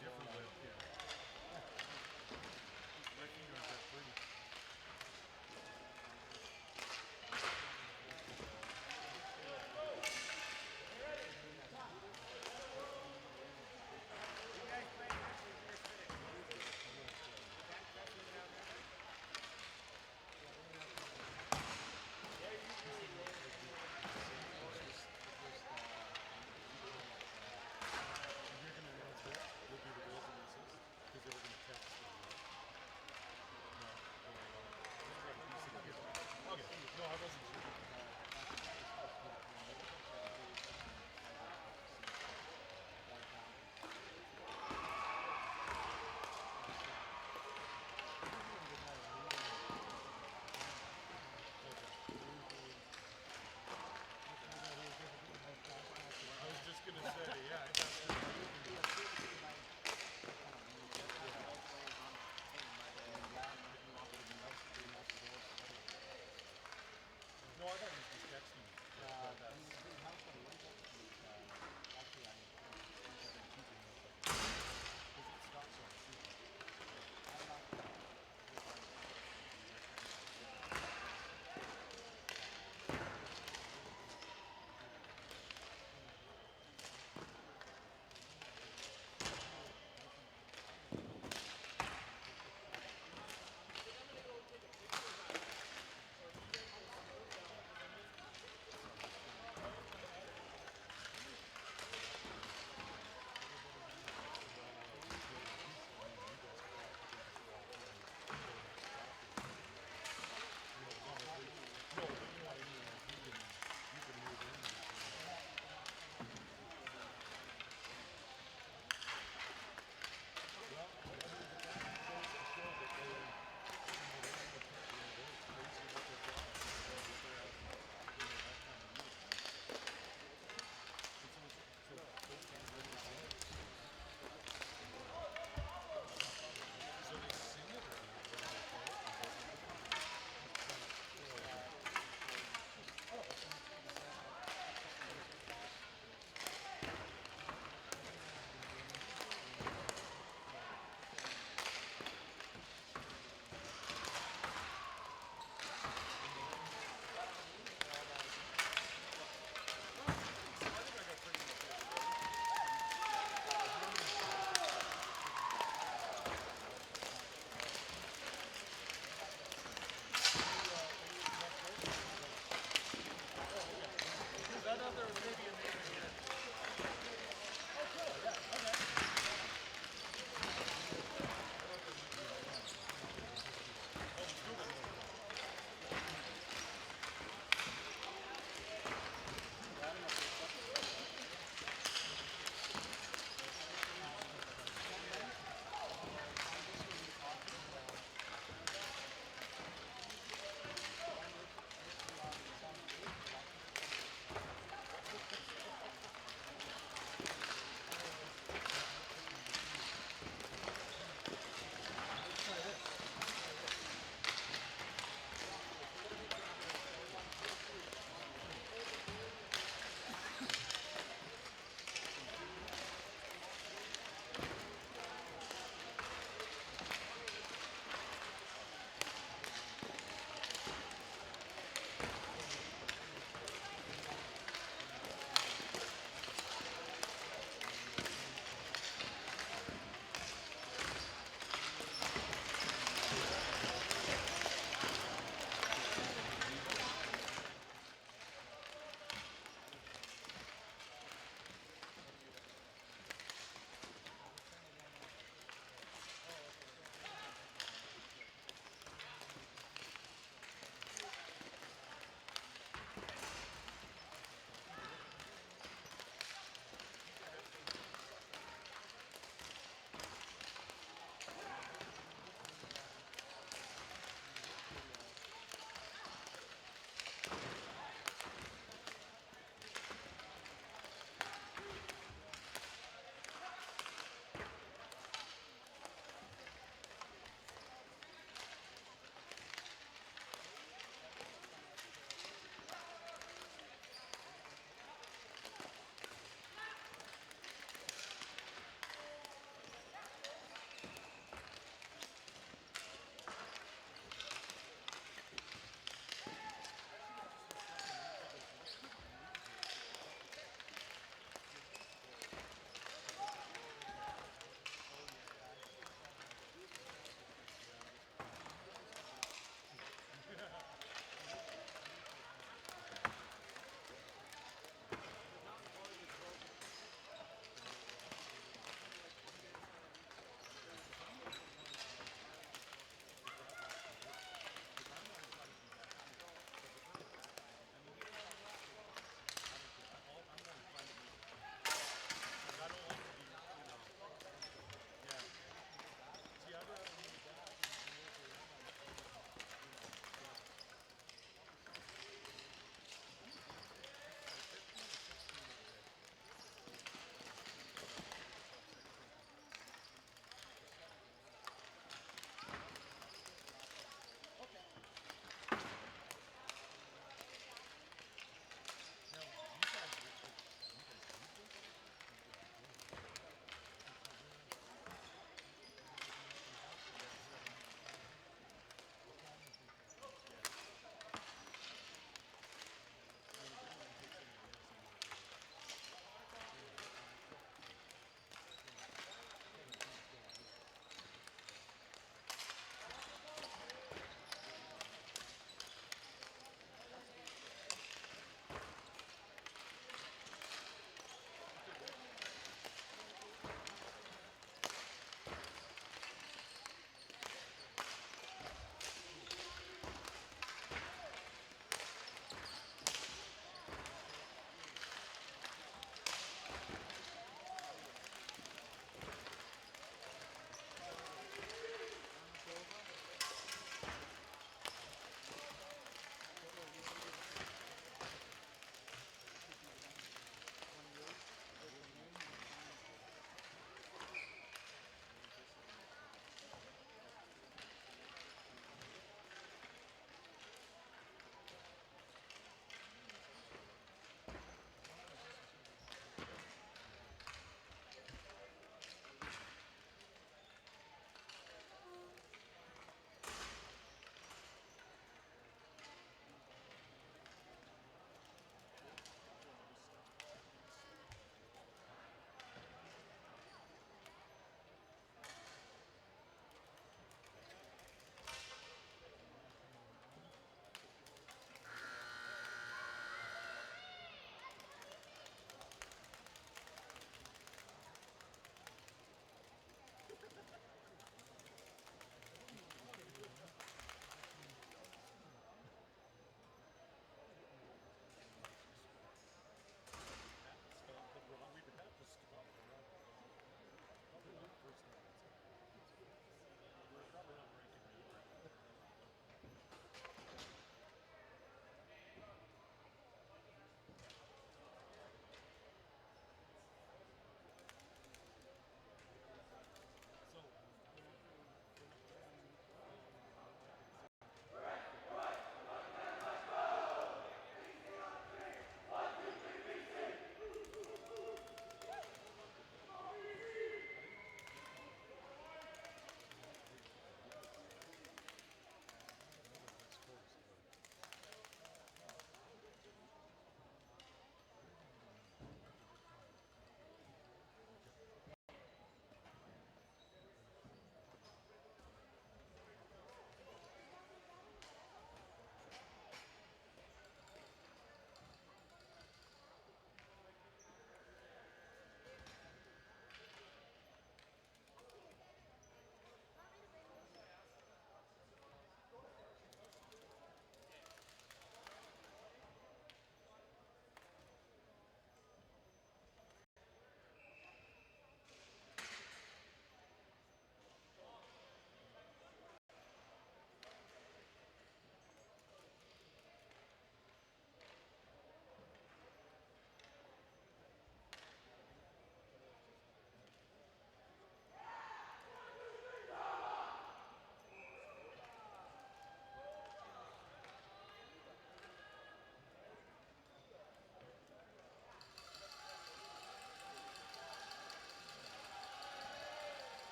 different whip, yeah. My finger is that free. You're gonna announce that? We'll do the goals in this.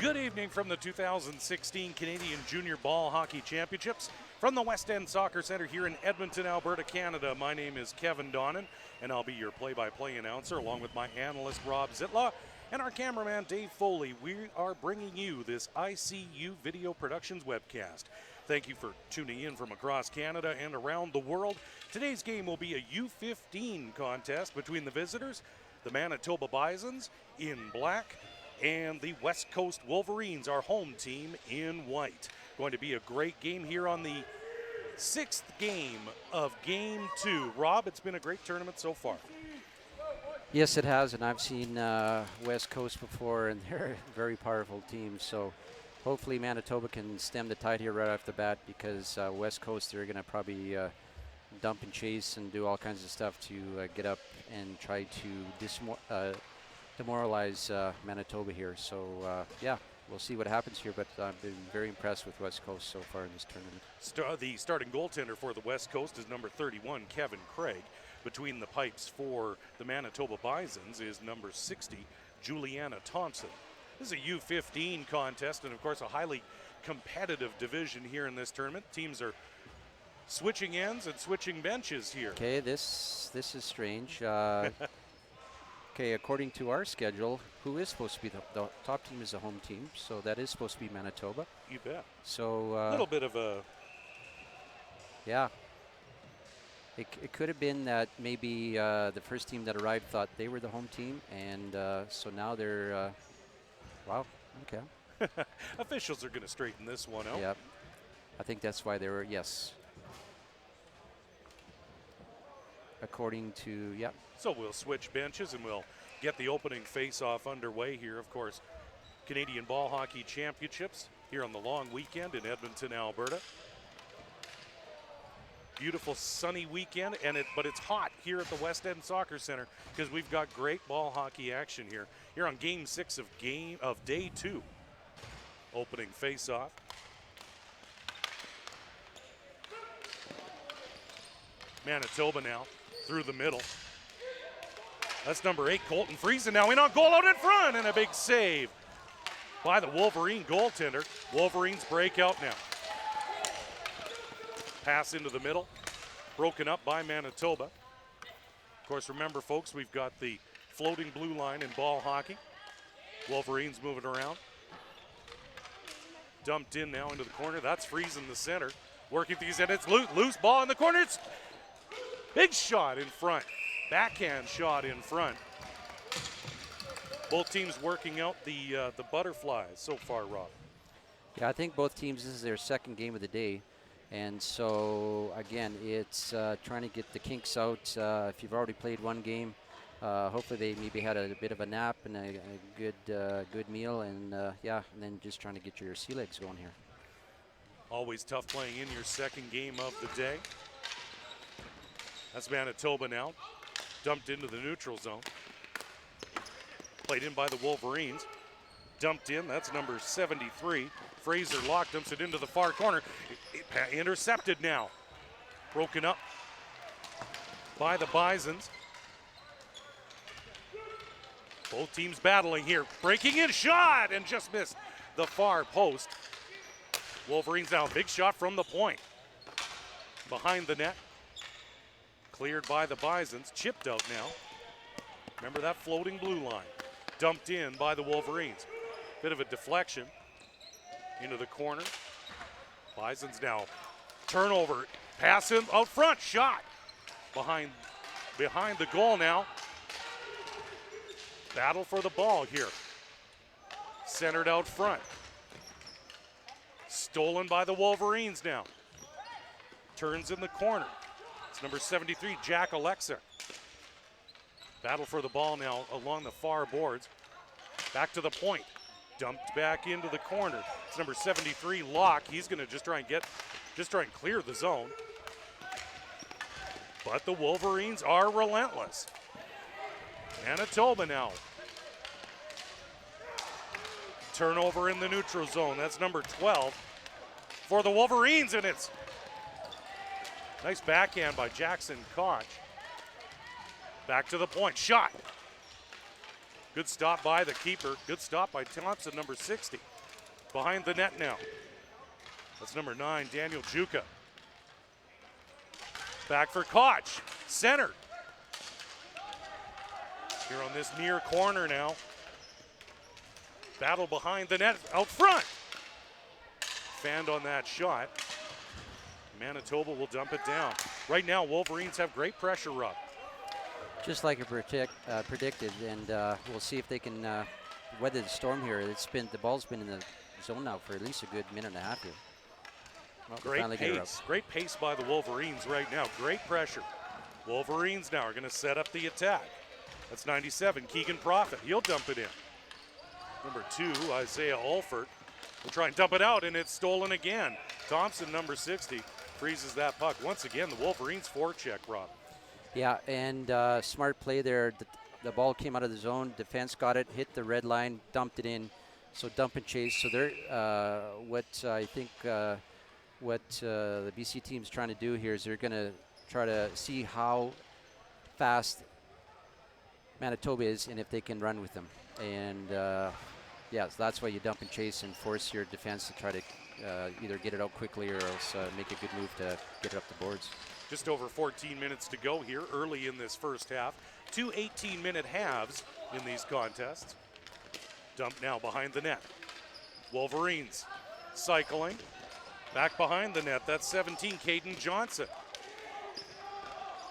Good evening from the 2016 Canadian Junior Ball Hockey Championships from the West End Soccer Centre here in Edmonton, Alberta, Canada. My name is Kevin Donnan, and I'll be your play-by-play announcer along with my analyst Rob Zitlaw and our cameraman Dave Foley. We are bringing you this ICU Video Productions webcast. Thank you for tuning in from across Canada and around the world. Today's game will be a U-15 contest between the visitors, the Manitoba Bisons in black, and the West Coast Wolverines, our home team, in white. Going to be a great game here on the 6th game of Game 2. Rob, it's been a great tournament so far. Yes, it has, and I've seen West Coast before, and they're a very powerful team. So hopefully Manitoba can stem the tide here right off the bat, because West Coast, they're going to probably dump and chase and do all kinds of stuff to get up and try to demoralize Manitoba here. So yeah, we'll see what happens here, but I've been very impressed with West Coast so far in this tournament. The starting goaltender for the West Coast is number 31, Kevin Craig. Between the pipes for the Manitoba Bisons is number 60, Juliana Thompson. This is a U-15 contest, and of course a highly competitive division here in this tournament. Teams are switching ends and switching benches here. Okay, this is strange. Okay, according to our schedule, who is supposed to be the top team is the home team, so that is supposed to be Manitoba. You bet. So a little bit of a... Yeah. It could have been that maybe the first team that arrived thought they were the home team, and so now they're... wow, okay. Officials are going to straighten this one out. Yep. I think that's why they were, yes. According to, yep. So we'll switch benches and we'll get the opening face-off underway here. Of course, Canadian Ball Hockey Championships here on the long weekend in Edmonton, Alberta. Beautiful sunny weekend, but it's hot here at the West End Soccer Centre because we've got great ball hockey action here. Here on Game 6 of Day 2. Opening face-off. Manitoba now through the middle. That's number 8, Colton Friesen now in on goal out in front, and a big save by the Wolverine goaltender. Wolverines break out now. Pass into the middle, broken up by Manitoba. Of course, remember, folks, we've got the floating blue line in ball hockey. Wolverines moving around. Dumped in now into the corner. That's Friesen, the center. Working things, and it's loose ball in the corner. It's big shot in front. Backhand shot in front. Both teams working out the butterflies so far, Rob. Yeah, I think both teams, this is their second game of the day. And so, again, it's trying to get the kinks out. If you've already played one game, hopefully they maybe had a bit of a nap and a good meal. And, yeah, and then just trying to get your sea legs going here. Always tough playing in your second game of the day. That's Manitoba now. Dumped into the neutral zone. Played in by the Wolverines. Dumped in, that's number 73. Fraser Locke dumps it into the far corner. Intercepted now. Broken up by the Bisons. Both teams battling here. Breaking in, shot, and just missed the far post. Wolverines now, big shot from the point. Behind the net. Cleared by the Bisons, chipped out now. Remember that floating blue line. Dumped in by the Wolverines. Bit of a deflection into the corner. Bisons now turnover, pass in out front, shot. Behind the goal now. Battle for the ball here. Centered out front. Stolen by the Wolverines now. Turns in the corner. Number 73, Jack Alexa. Battle for the ball now along the far boards. Back to the point. Dumped back into the corner. It's number 73, Locke. He's going to just try and clear the zone. But the Wolverines are relentless. Manitoba now. Turnover in the neutral zone. That's number 12 for the Wolverines, and it's nice backhand by Jackson Koch. Back to the point, shot. Good stop by the keeper. Good stop by Thompson, number 60. behind the net now. That's number 9, Daniel Juka. Back for Koch, center. Here on this near corner now. Battle behind the net, out front. Fanned on that shot. Manitoba will dump it down. Right now, Wolverines have great pressure up. Just like I predicted, and we'll see if they can weather the storm here. The ball's been in the zone now for at least a good minute and a half here. Well, great pace by the Wolverines right now. Great pressure. Wolverines now are going to set up the attack. That's 97, Keegan Prophet. He'll dump it in. Number 2, Isaiah Alford will try and dump it out, and it's stolen again. Thompson, number 60, freezes that puck. Once again, the Wolverines forecheck, Rob. Yeah, and smart play there. The ball came out of the zone. Defense got it, hit the red line, dumped it in. So dump and chase. So they're what the BC team's trying to do here is they're going to try to see how fast Manitoba is and if they can run with them. And so that's why you dump and chase and force your defense to try to either get it out quickly or else make a good move to get it up the boards. Just over 14 minutes to go here early in this first half. 2 18-minute halves in these contests. Dump now behind the net. Wolverines cycling. Back behind the net, that's 17, Caden Johnson.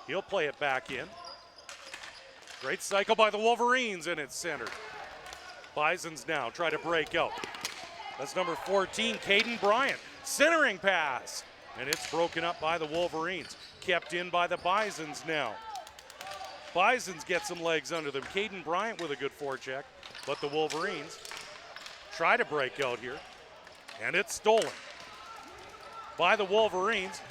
He'll play it back in. Great cycle by the Wolverines, and it's centered. Bisons now try to break out. That's number 14, Caden Bryant. Centering pass, and it's broken up by the Wolverines. Kept in by the Bisons now. Bisons get some legs under them. Caden Bryant with a good forecheck, but the Wolverines try to break out here, and it's stolen by the Wolverines.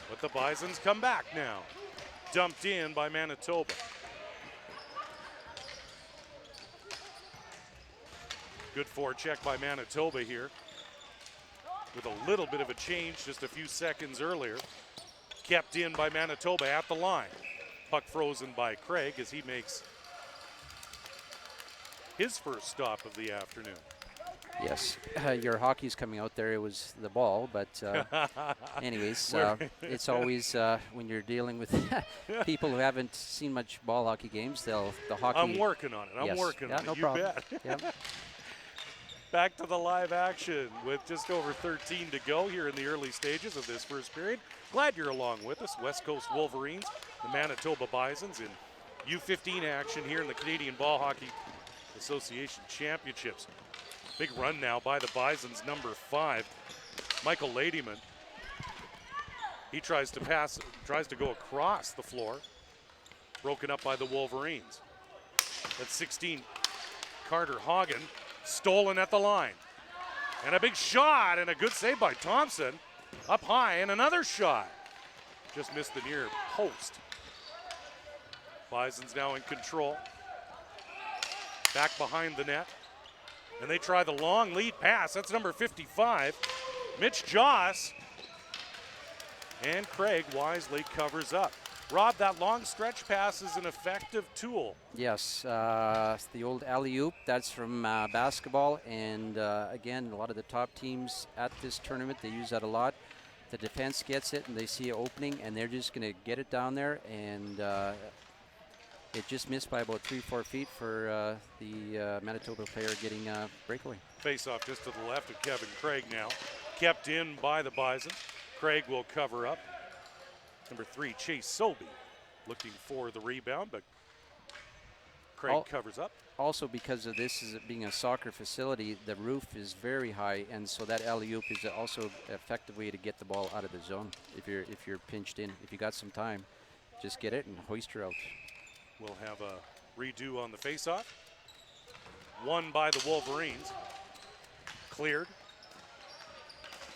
But the Bisons come back now. Dumped in by Manitoba. Good forecheck by Manitoba here. With a little bit of a change just a few seconds earlier. Kept in by Manitoba at the line. Puck frozen by Craig as he makes his first stop of the afternoon. Yes, your hockey's coming out there. It was the ball, but anyways, it's always when you're dealing with people who haven't seen much ball hockey games, the hockey. I'm working on it. I'm working on it. No you problem. bet. Yep. Back to the live action with just over 13 to go here in the early stages of this first period. Glad you're along with us. West Coast Wolverines, the Manitoba Bisons in U-15 action here in the Canadian Ball Hockey Association Championships. Big run now by the Bisons, number 5, Michael Ladyman. He tries to pass, tries to go across the floor. Broken up by the Wolverines. That's 16, Carter Hagen, stolen at the line. And a big shot and a good save by Thompson. Up high and another shot. Just missed the near post. Bisons now in control. Back behind the net. And they try the long lead pass. That's number 55, Mitch Joss. And Craig wisely covers up. Rob, that long stretch pass is an effective tool. Yes, the old alley-oop, that's from basketball. And again, a lot of the top teams at this tournament, they use that a lot. The defense gets it and they see an opening and they're just going to get it down there. And it just missed by about 3-4 feet for the Manitoba player getting a breakaway. Face off just to the left of Kevin Craig now. Kept in by the Bison. Craig will cover up. Number 3, Chase Sobey, looking for the rebound, but Craig covers up. Also, because of this as it being a soccer facility, the roof is very high, and so that alley-oop is also an effective way to get the ball out of the zone. If you're pinched in, if you got some time, just get it and hoist her out. We'll have a redo on the face-off. Won by the Wolverines. Cleared,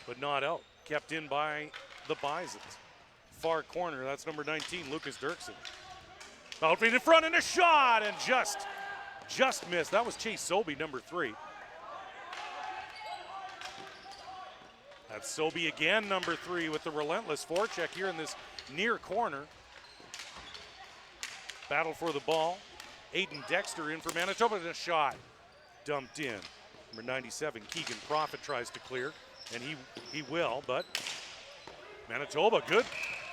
but not out. Kept in by the Bisons. Far corner, that's number 19, Lucas Dirksen. Out in front and a shot, and just missed. That was Chase Sobey, number 3. That's Sobey again, number 3, with the relentless forecheck here in this near corner. Battle for the ball. Aiden Dexter in for Manitoba, and a shot. Dumped in. Number 97, Keegan Prophet tries to clear, and he will, but Manitoba,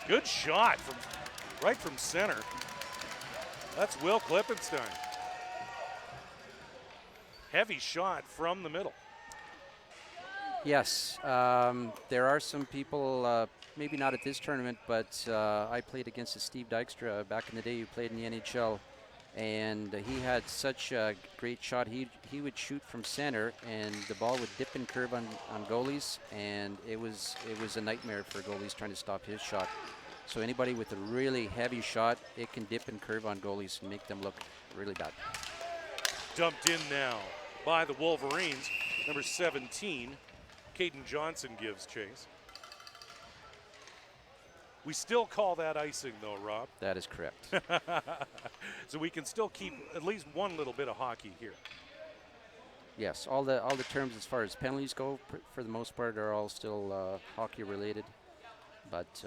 good shot from right from center. That's Will Klippenstein. Heavy shot from the middle. Yes, there are some people, maybe not at this tournament, but I played against Steve Dykstra back in the day who played in the NHL, and he had such a great shot. He would shoot from center, and the ball would dip and curve on goalies, and it was a nightmare for goalies trying to stop his shot. So anybody with a really heavy shot, it can dip and curve on goalies and make them look really bad. Dumped in now by the Wolverines. Number 17, Caden Johnson gives chase. We still call that icing though, Rob. That is correct. So we can still keep at least one little bit of hockey here. Yes, all the terms as far as penalties go, for the most part, are all still hockey related. But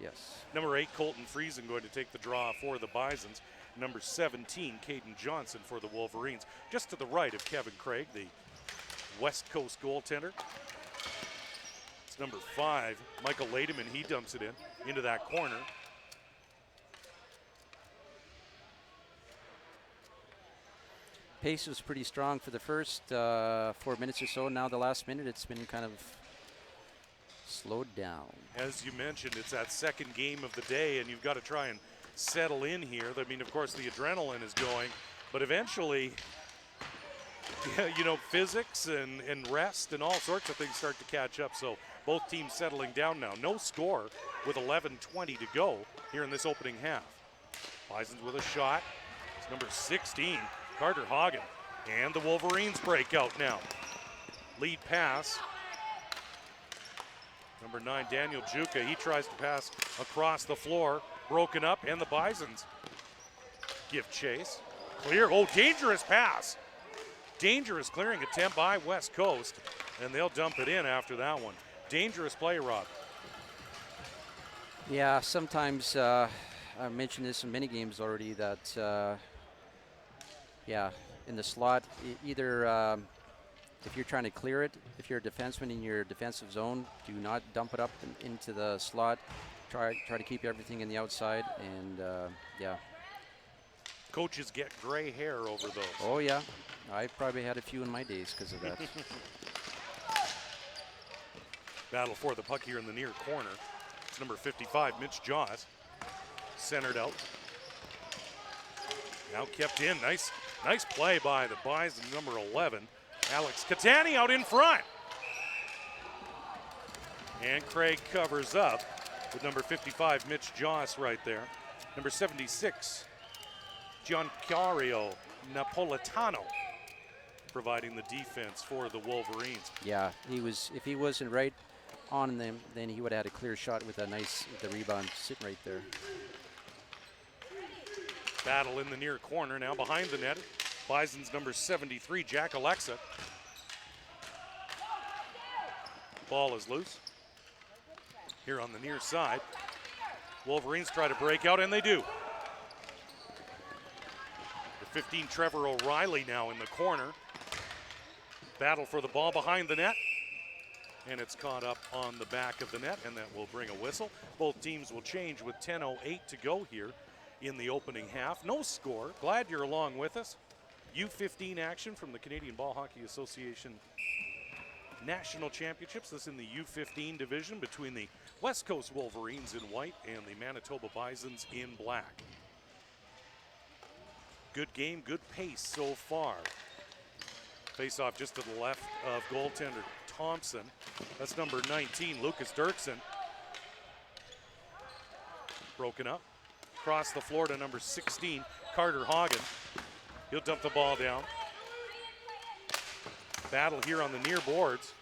yes. Number 8, Colton Friesen going to take the draw for the Bisons. Number 17, Caden Johnson for the Wolverines. Just to the right of Kevin Craig, the West Coast goaltender. It's number 5, Michael Lademan. He dumps it into that corner. Pace was pretty strong for the first 4 minutes or so. Now the last minute, it's been kind of slowed down. As you mentioned, it's that second game of the day, and you've got to try and settle in here. I mean, of course, the adrenaline is going, but eventually, you know, physics and rest and all sorts of things start to catch up. So both teams settling down now. No score with 11:20 to go here in this opening half. Bisons with a shot. It's number 16, Carter Hagen. And the Wolverines break out now. Lead pass. Number 9, Daniel Juka. He tries to pass across the floor. Broken up, and the Bisons give chase. Clear. Oh, dangerous pass. Dangerous clearing attempt by West Coast, and they'll dump it in after that one. Dangerous play, Rob. Yeah, sometimes I've mentioned this in many games already that, yeah, in the slot, either if you're trying to clear it, if you're a defenseman in your defensive zone, do not dump it up into the slot. Try to keep everything in the outside, and yeah. Coaches get gray hair over those. Oh yeah, I probably had a few in my days because of that. Battle for the puck here in the near corner. It's number 55, Mitch Jaws. Centered out. Now kept in. Nice play by the Bison, number 11. Alex Catani out in front. And Craig covers up with number 55, Mitch Joss right there. Number 76, Giancario Napolitano providing the defense for the Wolverines. Yeah, if he wasn't right on them, then he would have had a clear shot with the rebound sitting right there. Battle in the near corner now behind the net. Bison's number 73, Jack Alexa. Ball is loose. Here on the near side. Wolverines try to break out, and they do. The 15, Trevor O'Reilly now in the corner. Battle for the ball behind the net. And it's caught up on the back of the net, and that will bring a whistle. Both teams will change with 10:08 to go here in the opening half. No score. Glad you're along with us. U-15 action from the Canadian Ball Hockey Association National Championships. This in the U-15 division between the West Coast Wolverines in white and the Manitoba Bisons in black. Good game, good pace so far. Face off just to the left of goaltender Thompson. That's number 19, Lucas Dirksen. Broken up. Across the floor to number 16, Carter Hagen. He'll dump the ball down. Battle here on the near boards.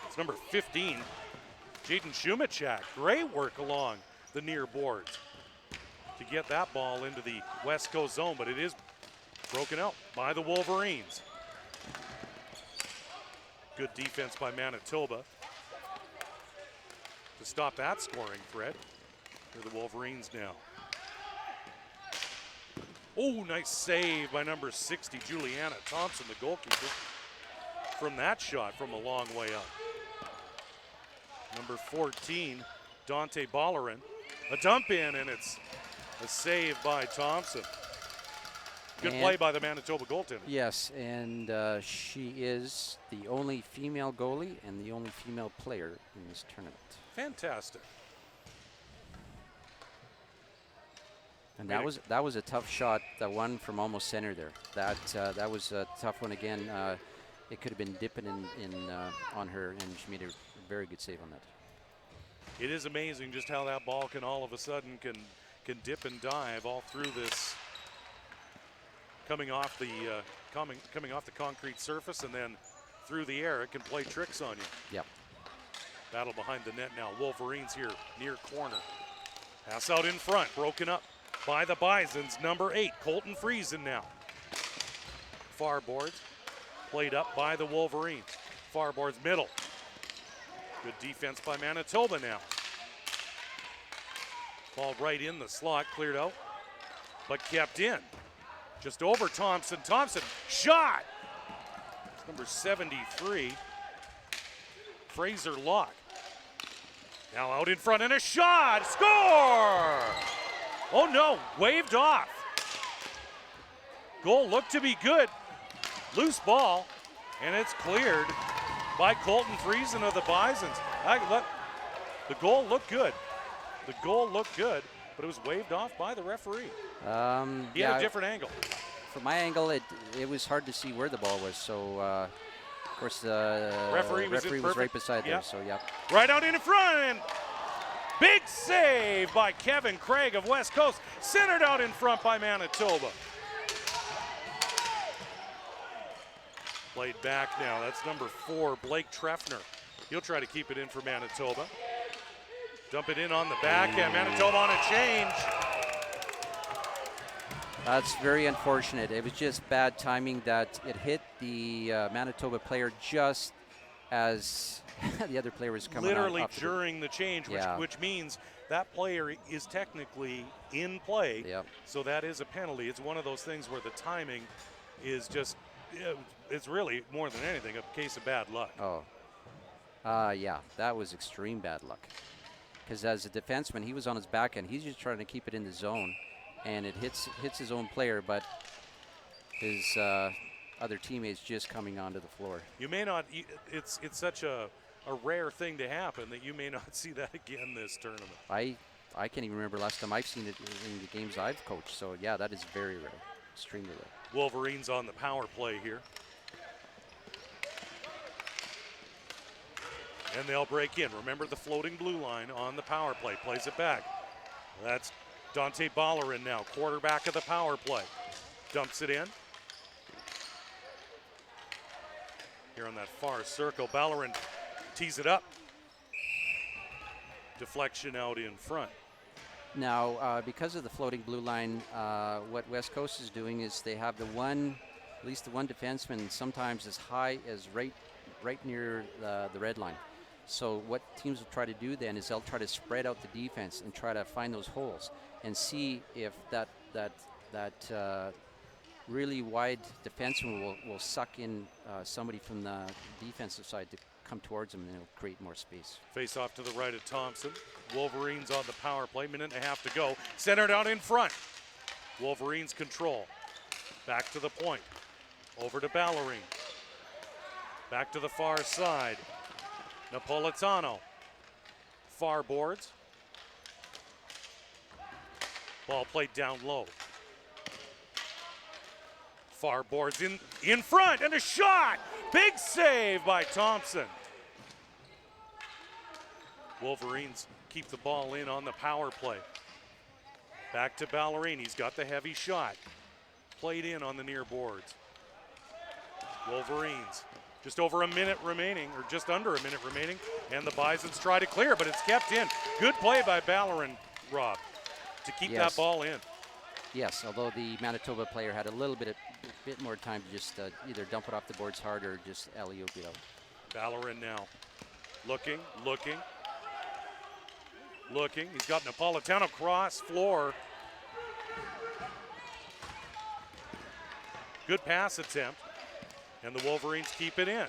It's number 15, Jaden Shumachak. Great work along the near boards to get that ball into the West Coast zone, but it is broken out by the Wolverines. Good defense by Manitoba to stop that scoring threat for the Wolverines now. Oh, nice save by number 60, Juliana Thompson, the goalkeeper, from that shot from a long way up. Number 14, Dante Bollerin. A dump in, and it's a save by Thompson. Good play by the Manitoba goaltender. Yes, and she is the only female goalie and the only female player in this tournament. Fantastic. And that was a tough shot, the one from almost center there. That was a tough one again. It could have been dipping in on her, and she made a very good save on that. It is amazing just how that ball can all of a sudden can dip and dive all through this, coming off the concrete surface and then through the air. It can play tricks on you. Yep. Battle behind the net now. Wolverines here near corner. Pass out in front, broken up by the Bisons. Number 8, Colton Friesen now. Far boards, played up by the Wolverines. Far boards middle. Good defense by Manitoba now. Ball right in the slot, cleared out, but kept in. Just over Thompson. Thompson, shot! Number 73, Fraser Locke. Now out in front and a shot, score! Oh no, waved off. Goal looked to be good. Loose ball, and it's cleared by Colton Friesen of the Bisons. The goal looked good. The goal looked good, but it was waved off by the referee. He had a different angle. From my angle, it was hard to see where the ball was. So, of course, the referee was right beside there. So, yeah. Right out in front. Big save by Kevin Craig of West Coast. Centered out in front by Manitoba. Played back now. That's number 4, Blake Treffner. He'll try to keep it in for Manitoba. Dump it in on the backhand. Manitoba on a change. That's very unfortunate. It was just bad timing that it hit the Manitoba player just as the other player was coming literally up during the change, which means that player is technically in play. Yep. So that is a penalty. It's one of those things where the timing is just, it's really more than anything a case of bad luck. Oh, yeah, that was extreme bad luck. Because as a defenseman, he was on his back end. He's just trying to keep it in the zone, and it hits his own player, but his other teammates just coming onto the floor. You may not. It's such a rare thing to happen that you may not see that again this tournament. I can't even remember last time I've seen it in the games I've coached. So yeah, that is very rare, extremely rare. Wolverines on the power play here. And they'll break in. Remember the floating blue line on the power play. Plays it back. That's Dante Bollerin now, quarterback of the power play. Dumps it in. Here on that far circle, Bollerin tees it up. Deflection out in front. Now, because of the floating blue line, what West Coast is doing is they have at least the one defenseman, sometimes as high as right near the red line. So what teams will try to do then is they'll try to spread out the defense and try to find those holes and see if that really wide defenseman will suck in somebody from the defensive side to come towards him, and it'll create more space. Face off to the right of Thompson. Wolverines on the power play. Minute and a half to go. Centered out in front. Wolverines control. Back to the point. Over to Ballerine. Back to the far side. Napolitano. Far boards. Ball played down low. Far boards in front, and a shot! Big save by Thompson. Wolverines keep the ball in on the power play. Back to Ballerine. He's got the heavy shot. Played in on the near boards. Wolverines. Just over a minute remaining, or just under a minute remaining, and the Bisons try to clear, but it's kept in. Good play by Ballerin, Rob, to keep that ball in. Yes, although the Manitoba player had a bit more time to just either dump it off the boards hard or just alley-oop it out. Ballerin now, looking. He's got Napolitano cross floor. Good pass attempt, and the Wolverines keep it in.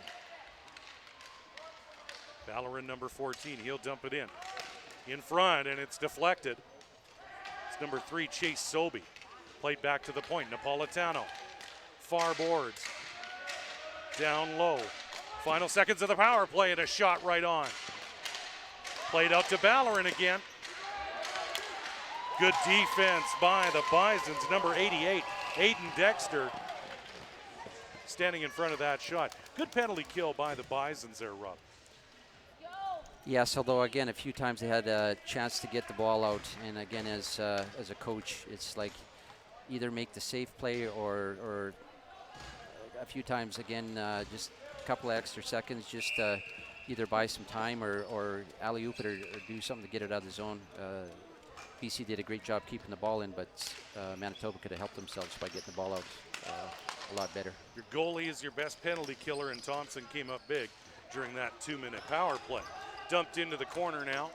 Valorant number 14, he'll dump it in front, and it's deflected. It's number 3, Chase Sobey. Played back to the point, Napolitano. Far boards, down low. Final seconds of the power play, and a shot right on. Played out to Valorant again. Good defense by the Bisons. Number 88, Aiden Dexter, standing in front of that shot. Good penalty kill by the Bisons there, Rob. Yes, although again, a few times they had a chance to get the ball out, and again, as a coach, it's like either make the safe play or a few times again, just a couple of extra seconds, just either buy some time or alley-oop it or do something to get it out of the zone. BC did a great job keeping the ball in, but Manitoba could have helped themselves by getting the ball out a lot better. Your goalie is your best penalty killer, and Thompson came up big during that 2-minute power play. Dumped into the corner now.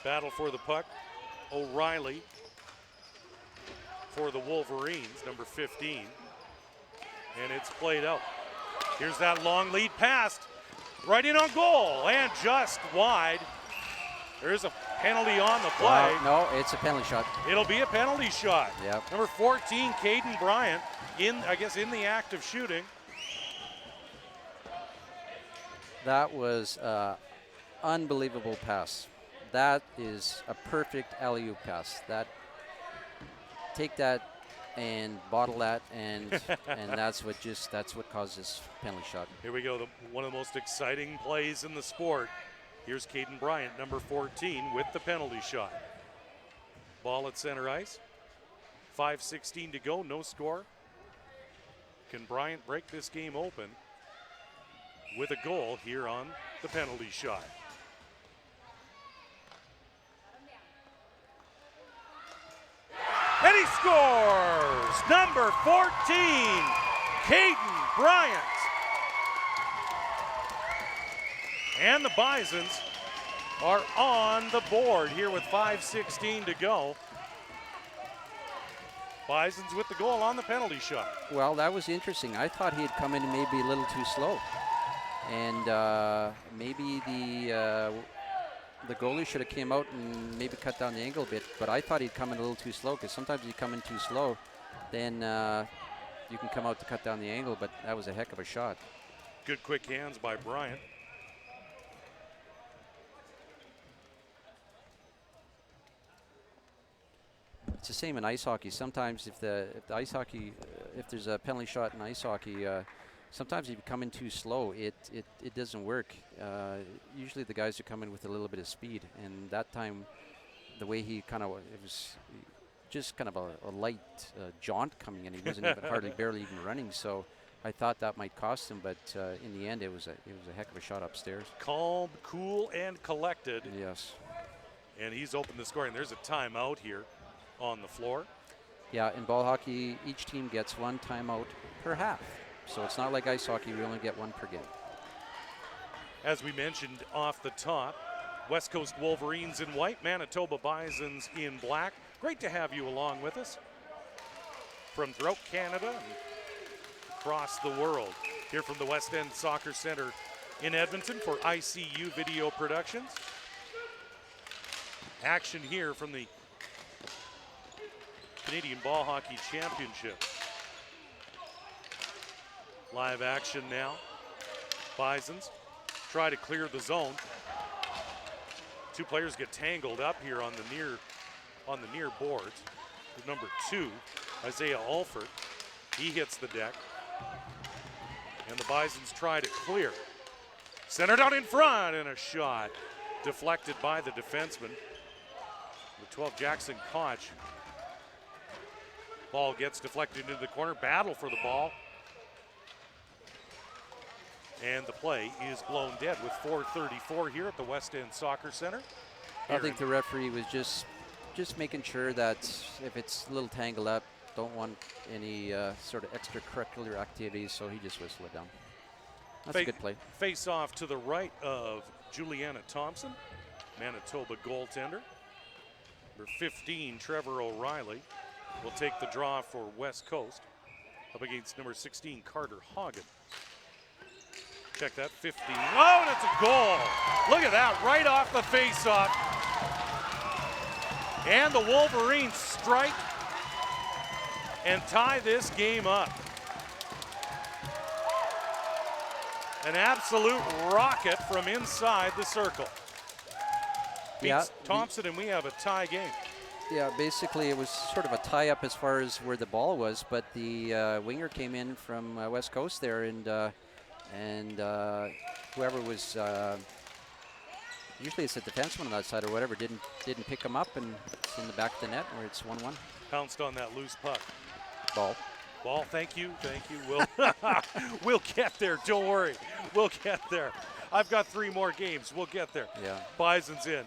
Battle for the puck. O'Reilly for the Wolverines, number 15. And it's played out. Here's that long lead pass. Right in on goal, and just wide. There's a penalty on the play. No, it's a penalty shot. It'll be a penalty shot. Yep. Number 14, Caden Bryant, in the act of shooting. That was an unbelievable pass. That is a perfect alley-oop pass. Take that and bottle that, and that's what causes penalty shot. Here we go, one of the most exciting plays in the sport. Here's Caden Bryant, number 14, with the penalty shot. Ball at center ice. 5:16 to go, no score. Can Bryant break this game open with a goal here on the penalty shot? And he scores! Number 14, Caden Bryant. And the Bisons are on the board here with 5:16 to go. Bisons with the goal on the penalty shot. Well, that was interesting. I thought he had come in maybe a little too slow. And maybe the goalie should have came out and maybe cut down the angle a bit. But I thought he'd come in a little too slow, because sometimes you come in too slow, then you can come out to cut down the angle. But that was a heck of a shot. Good quick hands by Bryant. It's the same in ice hockey. Sometimes if there's a penalty shot in ice hockey, sometimes if you come in too slow, it doesn't work. Usually the guys are coming with a little bit of speed, and that time, the way it was just kind of a light jaunt coming in. He wasn't even barely even running. So I thought that might cost him, but in the end, it was a heck of a shot upstairs. Calm, cool, and collected. Yes. And he's opened the scoring. There's a timeout here on the floor. Yeah, in ball hockey, each team gets one timeout per half. So it's not like ice hockey, we only get one per game. As we mentioned off the top, West Coast Wolverines in white, Manitoba Bisons in black. Great to have you along with us from throughout Canada and across the world. Here from the West End Soccer Center in Edmonton for ICU Video Productions. Action here from the Canadian Ball Hockey Championship. Live action now. Bisons try to clear the zone. Two players get tangled up here on the near boards. Number 2, Isaiah Alford, he hits the deck. And the Bisons try to clear. Centered out in front, and a shot deflected by the defenseman. The 12, Jackson Koch. Ball gets deflected into the corner. Battle for the ball. And the play is blown dead with 4:34 here at the West End Soccer Center. I think the referee was just making sure that if it's a little tangled up, don't want any sort of extracurricular activities, so he just whistled it down. That's a good play. Face off to the right of Juliana Thompson, Manitoba goaltender. Number 15, Trevor O'Reilly. will take the draw for West Coast up against number 16, Carter Hagen. Check that, 15. Oh, and it's a goal. Look at that, right off the face-off. And the Wolverines strike and tie this game up. An absolute rocket from inside the circle. Beats Thompson, and we have a tie game. Yeah, basically it was sort of a tie-up as far as where the ball was, but the winger came in from West Coast there, and whoever was usually it's a defenseman on that side or whatever didn't pick him up, and it's in the back of the net where it's 1-1. Pounced on that loose puck. Ball. Thank you. We'll get there. Don't worry. We'll get there. I've got 3 more games. We'll get there. Yeah. Bison's in.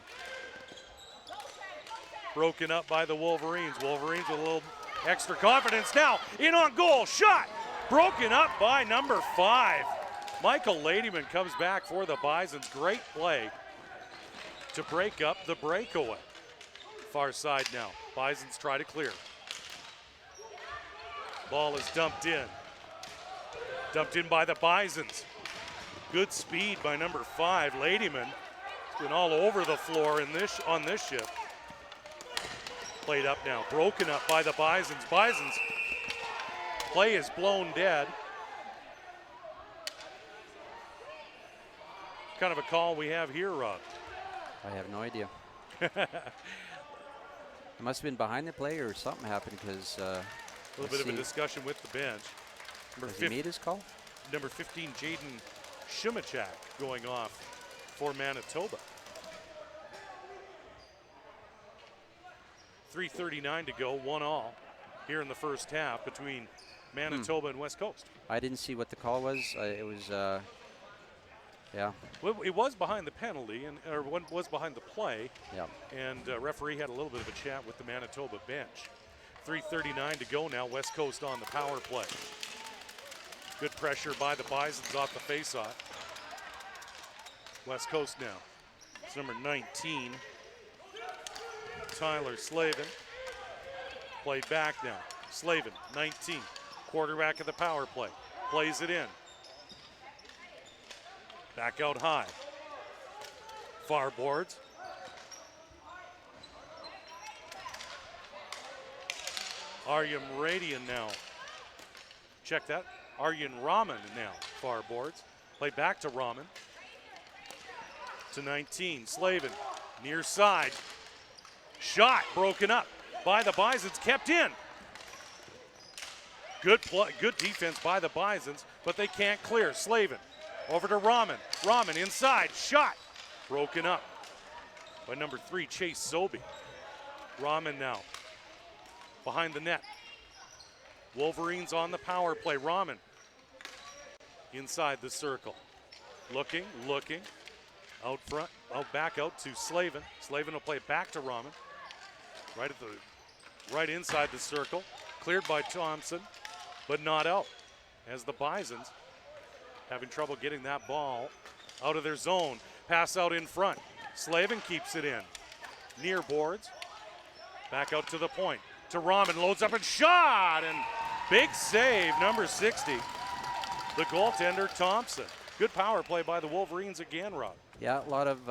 Broken up by the Wolverines. Wolverines with a little extra confidence now. In on goal. Shot. Broken up by number 5. Michael Ladyman comes back for the Bisons. Great play to break up the breakaway. Far side now. Bisons try to clear. Ball is dumped in. Dumped in by the Bisons. Good speed by number 5, Ladyman. He's been all over the floor on this shift. Played up now, broken up by the Bisons. Bisons play is blown dead. What kind of a call we have here, Rob? I have no idea. It must have been behind the play or something happened, because a little bit of a discussion with the bench. Has he made his call? Number 15, Jaden Shumachak, going off for Manitoba. 3:39 to go, 1-1 here in the first half between Manitoba and West Coast. I didn't see what the call was. It was, yeah. Well, it was behind the penalty, or was behind the play. Yeah. And referee had a little bit of a chat with the Manitoba bench. 3:39 to go now. West Coast on the power play. Good pressure by the Bisons off the faceoff. West Coast now. It's number 19, Tyler Slavin. Played back now. Slavin, 19, quarterback of the power play. Plays it in. Back out high. Far boards. Aryan Radian now. Check that. Aryan Raman now. Far boards. Play back to Raman. To 19. Slavin. Near side. Shot broken up by the Bisons. Kept in. Good defense by the Bisons, but they can't clear. Slavin. Over to Raman. Raman inside. Shot. Broken up by number 3, Chase Sobey. Raman now. Behind the net. Wolverines on the power play. Raman inside the circle. Looking. Out front. Back out to Slavin. Slavin will play it back to Raman. Right inside the circle. Cleared by Thompson, but not out. As the Bisons having trouble getting that ball out of their zone. Pass out in front. Slavin keeps it in. Near boards. Back out to the point. To Raman, loads up and shot, and big save, number 60, the goaltender Thompson. Good power play by the Wolverines again, Rob. Yeah, a lot of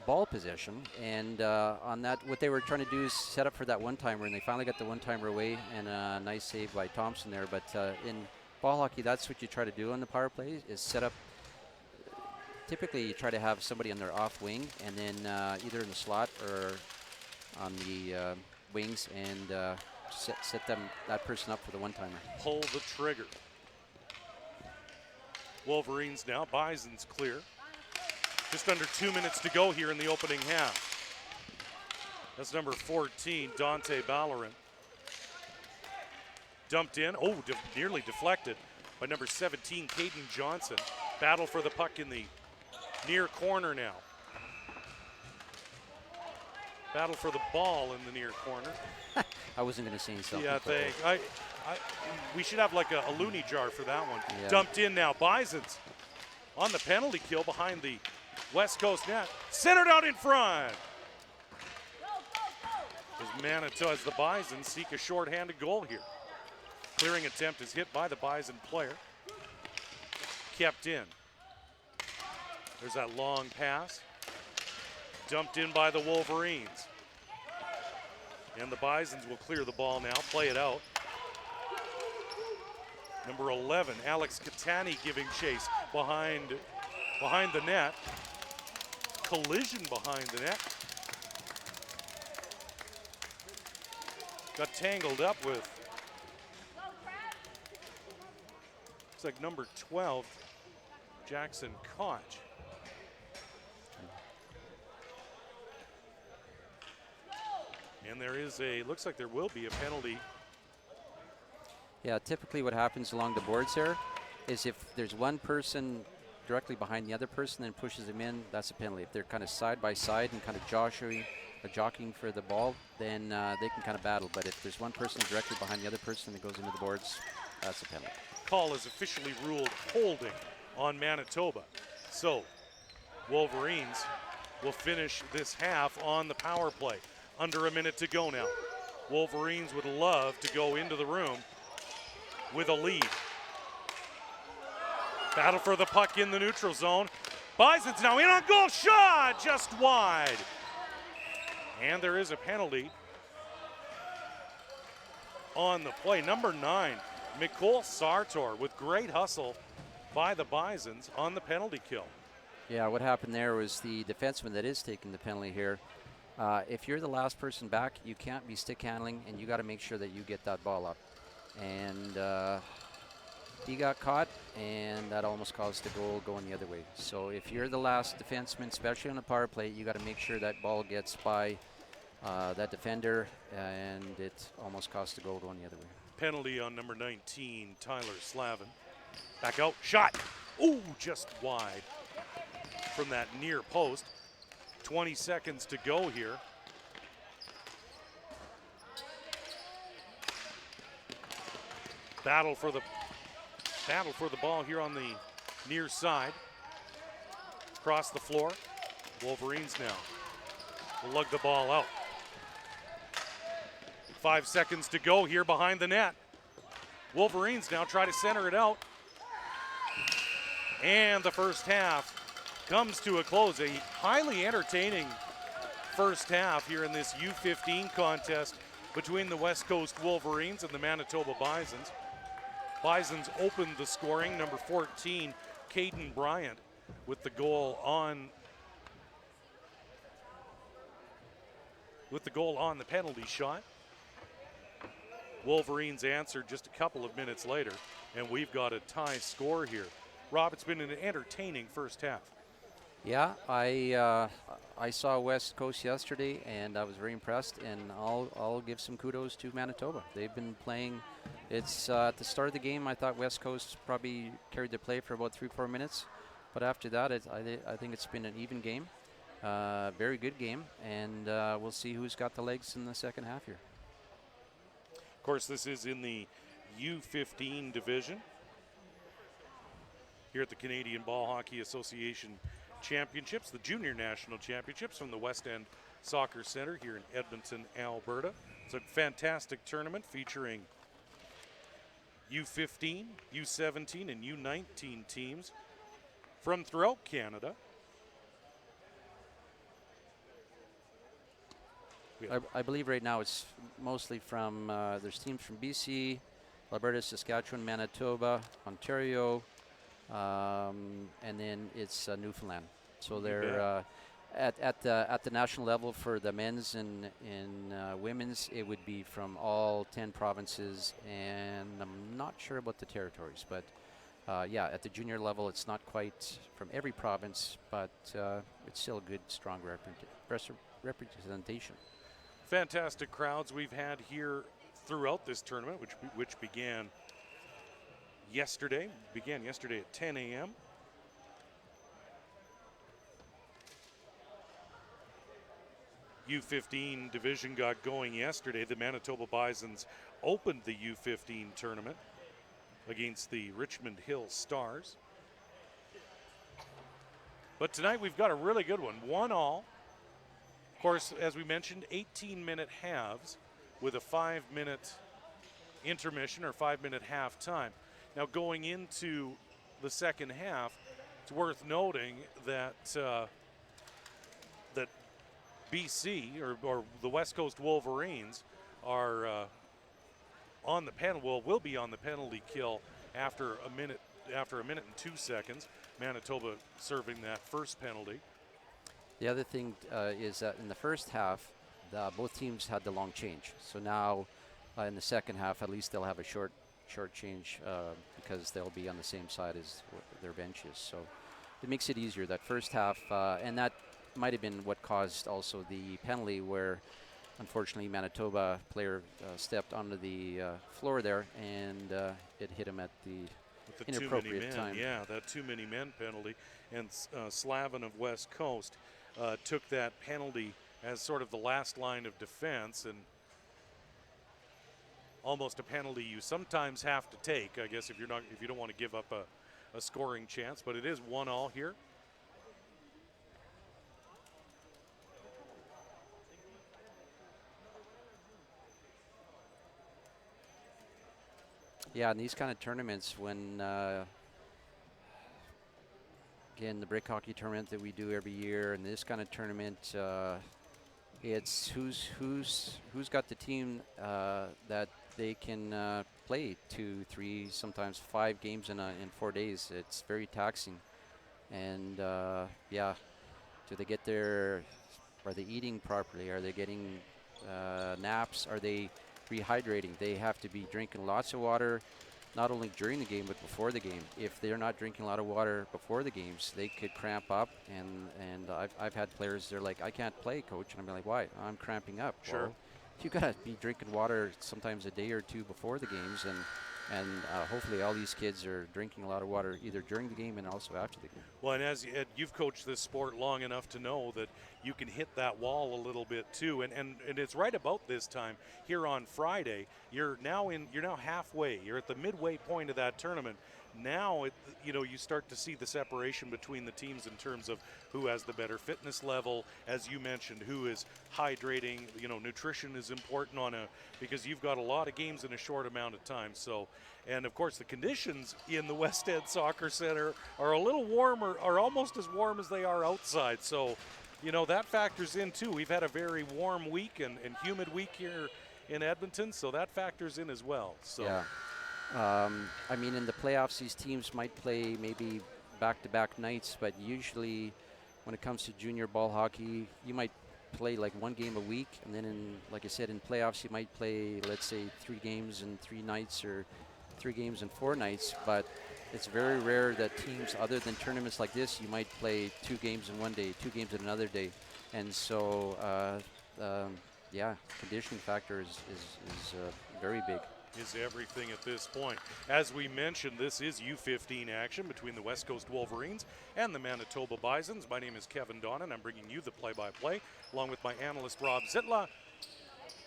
ball possession, and on that, what they were trying to do is set up for that one-timer, and they finally got the one-timer away, and a nice save by Thompson there. But in ball hockey, that's what you try to do on the power play, is set up. Typically, you try to have somebody on their off wing, and then either in the slot or on the wings, and set that person up for the one-timer. Pull the trigger. Wolverines now. Bison's clear. Just under 2 minutes to go here in the opening half. That's number 14, Dante Ballerin. Dumped in. Oh, nearly deflected by number 17, Caden Johnson. Battle for the puck in the near corner now. Battle for the ball in the near corner. I wasn't going to say something. Yeah, we should have like a loony jar for that one. Yeah. Dumped in now. Bisons on the penalty kill behind the West Coast net. Centered out in front. As the Bisons seek a shorthanded goal here. Clearing attempt is hit by the Bison player. Kept in. There's that long pass. Dumped in by the Wolverines. And the Bisons will clear the ball now, play it out. Number 11, Alex Catani giving chase behind the net. Collision behind the net. Got tangled up with, looks like number 12, Jackson Koch. And there is looks like there will be a penalty. Yeah, typically what happens along the boards there is if there's one person directly behind the other person and pushes them in, that's a penalty. If they're kind of side by side and kind of jockeying for the ball, then they can kind of battle. But if there's one person directly behind the other person that goes into the boards, that's a penalty. Call is officially ruled holding on Manitoba. So Wolverines will finish this half on the power play. Under a minute to go now. Wolverines would love to go into the room with a lead. Battle for the puck in the neutral zone. Bison's now in on goal, shot just wide. And there is a penalty on the play. Number 9, Mikol Sartor with great hustle by the Bisons on the penalty kill. Yeah, what happened there was the defenseman that is taking the penalty here. If you're the last person back, you can't be stick handling, and you got to make sure that you get that ball up. And he got caught, and that almost caused the goal going the other way. So if you're the last defenseman, especially on a power play, you got to make sure that ball gets by that defender, and it almost cost the goal going the other way. Penalty on number 19, Tyler Slavin. Back out, shot. Ooh, just wide from that near post. 20 seconds to go here. Battle for the ball here on the near side. Across the floor. Wolverines now will lug the ball out. 5 seconds to go here behind the net. Wolverines now try to center it out. And the first half comes to a close. A highly entertaining first half here in this U-15 contest between the West Coast Wolverines and the Manitoba Bisons. Bisons opened the scoring. Number 14, Caden Bryant, with the goal on the penalty shot. Wolverines answered just a couple of minutes later, and we've got a tie score here. Rob, it's been an entertaining first half. Yeah, I saw West Coast yesterday, and I was very impressed. And I'll give some kudos to Manitoba. They've been playing. It's at the start of the game, I thought West Coast probably carried the play for about 3-4 minutes, but after that, I think it's been an even game, very good game, and we'll see who's got the legs in the second half here. Of course, this is in the U-15 division here at the Canadian Ball Hockey Association Championships, the Junior National Championships from the West End Soccer Center here in Edmonton, Alberta. It's a fantastic tournament featuring U-15, U-17, and U-19 teams from throughout Canada. I believe right now it's mostly from, there's teams from BC, Alberta, Saskatchewan, Manitoba, Ontario, and then it's Newfoundland. So they're at the national level for the men's and women's, it would be from all 10 provinces, and I'm not sure about the territories, but yeah, at the junior level, it's not quite from every province, but it's still a good, strong representation. Fantastic crowds we've had here throughout this tournament, which began yesterday. Began yesterday at 10 a.m. U-15 division got going yesterday. The Manitoba Bisons opened the U-15 tournament against the Richmond Hill Stars. But tonight we've got a really good one. 1-1. course, as we mentioned, 18-minute halves with a 5-minute intermission or 5-minute halftime. Now, going into the second half, it's worth noting that that BC or the West Coast Wolverines are on the penalty. Will be on the penalty kill after a minute and 2 seconds. Manitoba serving that first penalty. The other thing is that in the first half, both teams had the long change. So now in the second half, at least they'll have a short change because they'll be on the same side as their benches. So it makes it easier. That first half, and that might have been what caused also the penalty where unfortunately Manitoba player stepped onto the floor there and it hit him at the inappropriate time. Yeah, that too many men penalty. And Slavin of West Coast took that penalty as sort of the last line of defense, and almost a penalty you sometimes have to take, I guess, if you don't want to give up a scoring chance. But it is 1-1 here. Yeah, in these kind of tournaments, when again the brick hockey tournament that we do every year, and this kind of tournament, it's who's got the team that they can play 2, 3, sometimes 5 games in 4 days. It's very taxing, and yeah, do they get their? Are they eating properly? Are they getting naps? Are they rehydrating? They have to be drinking lots of water, not only during the game but before the game. If they're not drinking a lot of water before the games, they could cramp up. And I've had players, they're like, I can't play, coach. And I'm like, why? I'm cramping up. Sure. Well, you gotta be drinking water sometimes a day or two before the games, and hopefully all these kids are drinking a lot of water either during the game and also after the game. Well, and as you've coached this sport long enough to know that you can hit that wall a little bit too, and it's right about this time here on Friday. You're now halfway. You're at the midway point of that tournament. Now you start to see the separation between the teams in terms of who has the better fitness level, as you mentioned, who is hydrating. Nutrition is important because you've got a lot of games in a short amount of time. So, and of course the conditions in the West End Soccer Center are a little warmer, are almost as warm as they are outside. So, that factors in too. We've had a very warm week and humid week here in Edmonton, so that factors in as well. So. Yeah. I mean, in the playoffs, these teams might play maybe back-to-back nights, but usually when it comes to junior ball hockey, you might play like 1 game a week, and then like I said, in playoffs, you might play, let's say, 3 games in 3 nights or 3 games in 4 nights, but it's very rare that teams, other than tournaments like this, you might play 2 games in 1 day, 2 games in another day. And so, yeah, conditioning factor is very big. Is everything at this point. As we mentioned, this is U-15 action between the West Coast Wolverines and the Manitoba Bisons. My name is Kevin Donnan. I'm bringing you the play-by-play, along with my analyst Rob Zitla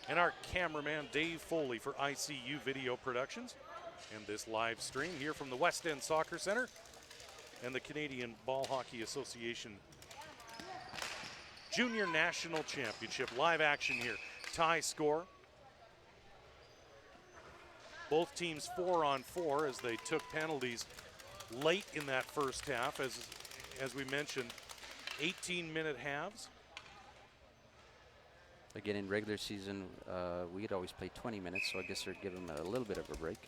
and our cameraman Dave Foley for ICU Video Productions. And this live stream here from the West End Soccer Center and the Canadian Ball Hockey Association Junior National Championship. Live action here. Tie score. Both teams 4-on-4 as they took penalties late in that first half. As we mentioned, 18-minute halves. Again, in regular season, we'd always play 20 minutes, so I guess they're giving them a little bit of a break.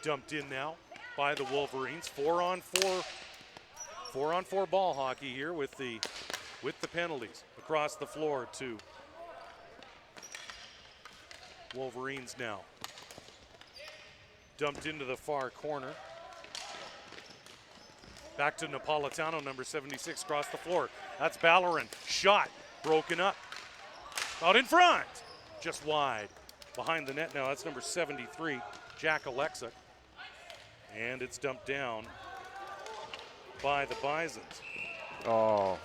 Dumped in now by the Wolverines. 4-on-4 ball hockey here with the penalties across the floor to Wolverines now. Dumped into the far corner. Back to Napolitano, number 76, across the floor. That's Ballerin. Shot, broken up. Out in front, just wide. Behind the net now, that's number 73, Jack Alexa. And it's dumped down by the Bisons. Oh,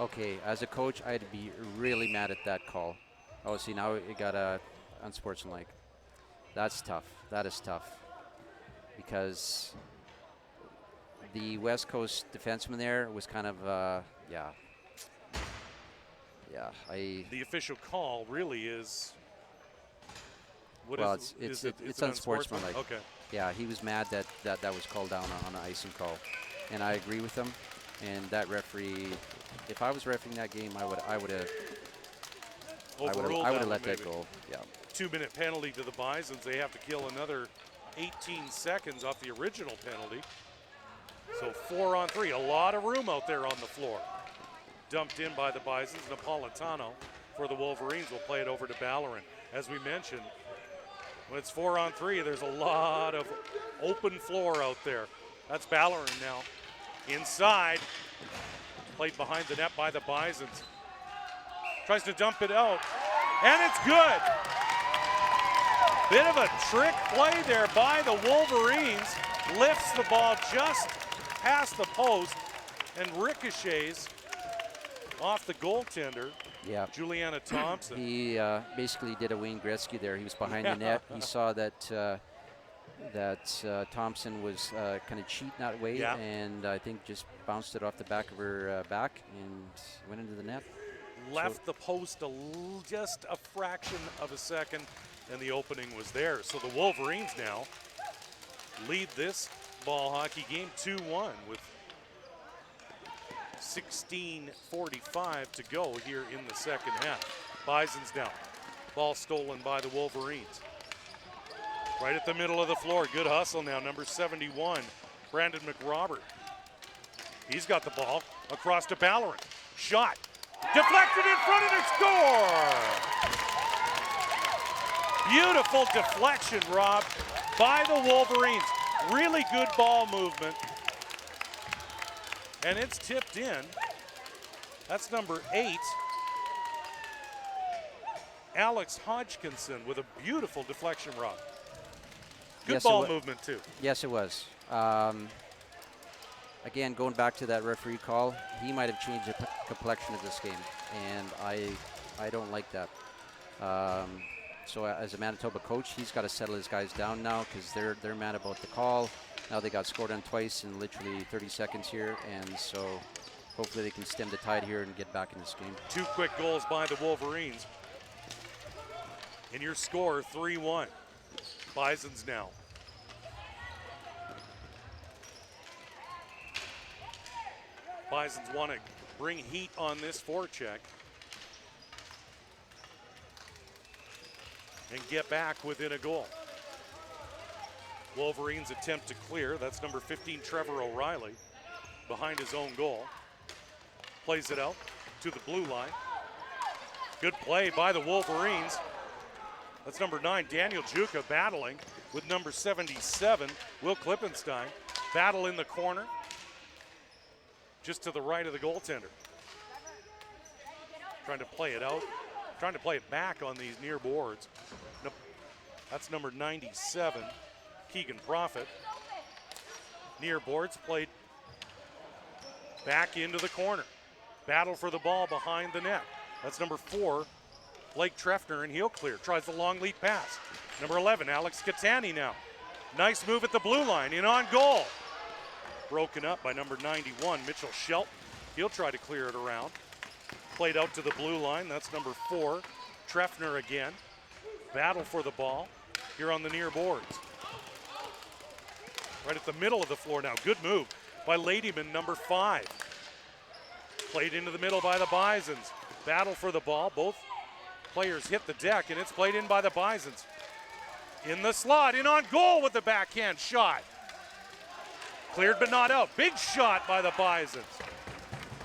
okay. As a coach, I'd be really mad at that call. Oh, see, now it got unsportsmanlike. That's tough. That is tough. Because the West Coast defenseman there was kind of, yeah. The official call really is. Well, is it's an unsportsmanlike. Okay. Yeah, he was mad that was called down on an icing call, and I agree with him. And that referee, if I was refereeing that game, I would have let that go. Yeah. 2-minute penalty to the Bisons. They have to kill another 18 seconds off the original penalty. So 4-on-3. A lot of room out there on the floor. Dumped in by the Bisons. Napolitano for the Wolverines will play it over to Ballerin. As we mentioned, when it's 4-on-3, there's a lot of open floor out there. That's Ballerin now. Inside. Played behind the net by the Bisons. Tries to dump it out. And it's good. Bit of a trick play there by the Wolverines. Lifts the ball just past the post and ricochets off the goaltender. Yeah. Juliana Thompson. He basically did a Wayne Gretzky there. He was behind the net. He saw that Thompson was kind of cheating that way, and I think just bounced it off the back of her back and went into the net. Left the post just a fraction of a second, and the opening was there. So the Wolverines now lead this ball hockey game 2-1 with 16:45 to go here in the second half. Bisons down. Ball stolen by the Wolverines. Right at the middle of the floor. Good hustle now. Number 71, Brandon McRobert. He's got the ball across to Ballerin. Shot. Deflected in front of the score. Beautiful deflection, Rob, by the Wolverines. Really good ball movement. And it's tipped in. That's number 8. Alex Hodgkinson with a beautiful deflection, Rob. Good ball movement, too. Yes, it was. Again, going back to that referee call, he might have changed the complexion of this game, and I don't like that. So as a Manitoba coach, he's got to settle his guys down now because they're mad about the call. Now they got scored on twice in literally 30 seconds here, and so hopefully they can stem the tide here and get back in this game. 2 quick goals by the Wolverines. And your score, 3-1. Bisons now. Bisons want to bring heat on this forecheck and get back within a goal. Wolverines attempt to clear. That's number 15, Trevor O'Reilly, behind his own goal. Plays it out to the blue line. Good play by the Wolverines. That's number 9, Daniel Juka, battling with number 77, Will Klippenstein. Battle in the corner, just to the right of the goaltender. Trying to play it out, trying to play it back on these near boards. That's number 97, Keegan Prophet. Near boards, played back into the corner. Battle for the ball behind the net. That's number 4, Blake Trefner, and he'll clear. Tries the long lead pass. Number 11, Alex Catani now. Nice move at the blue line, in on goal. Broken up by number 91, Mitchell Shelton. He'll try to clear it around. Played out to the blue line. That's number 4, Trefner again. Battle for the ball here on the near boards. Right at the middle of the floor now. Good move by Ladyman, number 5. Played into the middle by the Bisons. Battle for the ball. Both players hit the deck, and it's played in by the Bisons. In the slot, in on goal with the backhand shot. Cleared but not out. Big shot by the Bisons.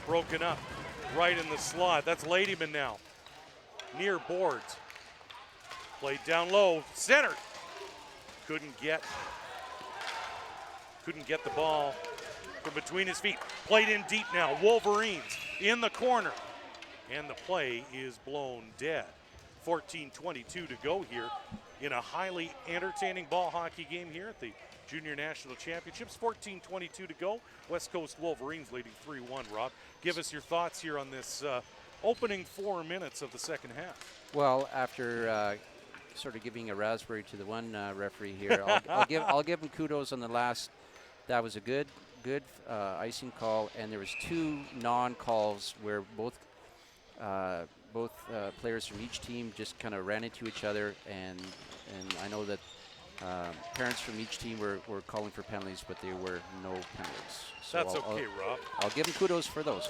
Broken up right in the slot. That's Ladyman now. Near boards. Played down low. Centered. Couldn't get the ball from between his feet. Played in deep now. Wolverines in the corner. And the play is blown dead. 14:22 to go here in a highly entertaining ball hockey game here at the Junior National Championships. 14:22 to go. West Coast Wolverines leading 3-1. Rob, give us your thoughts here on this opening 4 minutes of the second half. Well, after sort of giving a raspberry to the one referee here, I'll give him kudos on the last. That was a good good icing call, and there was 2 non-calls where both players from each team just kind of ran into each other, and I know that parents from each team were calling for penalties, but there were no penalties. So That's okay, Rob. I'll give them kudos for those.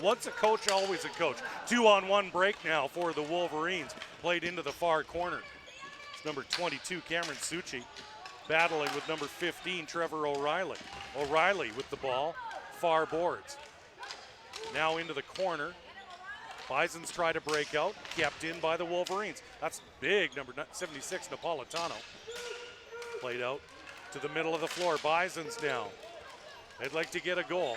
Once a coach, always a coach. 2-on-1 break now for the Wolverines. Played into the far corner. It's number 22, Cameron Succi, battling with number 15, Trevor O'Reilly. O'Reilly with the ball, far boards. Now into the corner. Bisons try to break out, kept in by the Wolverines. That's big, number 76, Napolitano. Played out to the middle of the floor. Bisons now. They'd like to get a goal.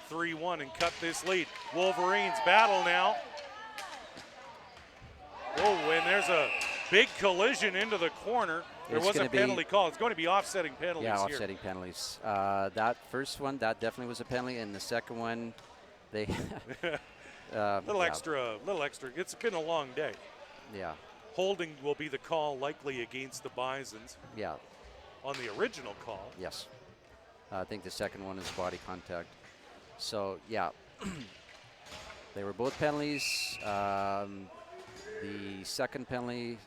3-1 and cut this lead. Wolverines battle now. Oh, and there's a big collision into the corner. There was a penalty call. It's going to be offsetting penalties here. Yeah, offsetting penalties. That first one, that definitely was a penalty, and the second one, they little extra. It's been a long day. Yeah. Holding will be the call likely against the Bisons. Yeah. On the original call. Yes. I think the second one is body contact. So, yeah. They were both penalties. The second penalty,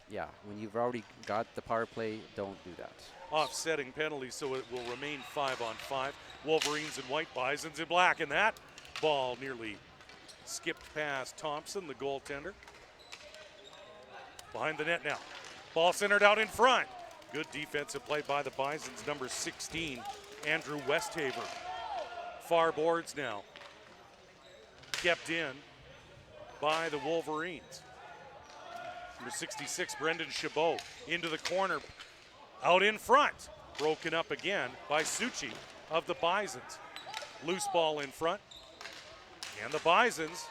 yeah, when you've already got the power play, don't do that. Offsetting penalty, so it will remain 5-on-5. Wolverines in white, Bisons in black, and that ball nearly skipped past Thompson, the goaltender. Behind the net now. Ball centered out in front. Good defensive play by the Bisons, number 16, Andrew Westhaver. Far boards now. Kept in by the Wolverines. Number 66, Brendan Chabot, into the corner. Out in front. Broken up again by Succi of the Bisons. Loose ball in front. And the Bisons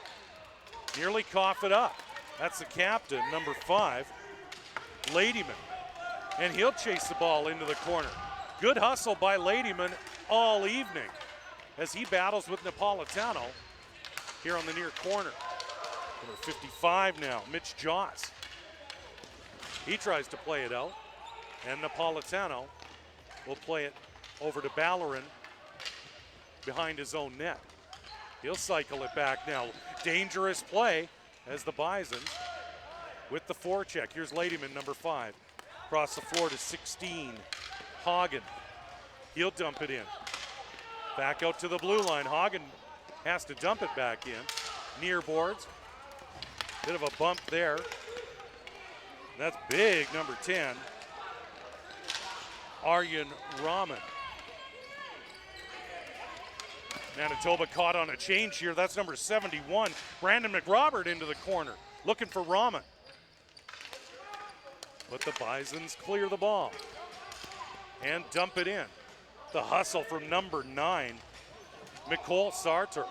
nearly cough it up. That's the captain, number 5, Ladyman. And he'll chase the ball into the corner. Good hustle by Ladyman all evening as he battles with Napolitano here on the near corner. Number 55 now, Mitch Joss. He tries to play it out, and Napolitano will play it over to Ballerin behind his own net. He'll cycle it back now. Dangerous play as the Bisons with the forecheck. Here's Ladyman, number 5. Across the floor to 16, Hagen. He'll dump it in. Back out to the blue line. Hagen has to dump it back in. Near boards. Bit of a bump there. That's big, number 10, Aryan Rahman. Manitoba caught on a change here. That's number 71, Brandon McRobert into the corner, looking for Rahman. But the Bisons clear the ball and dump it in. The hustle from number 9, Nicole Sartor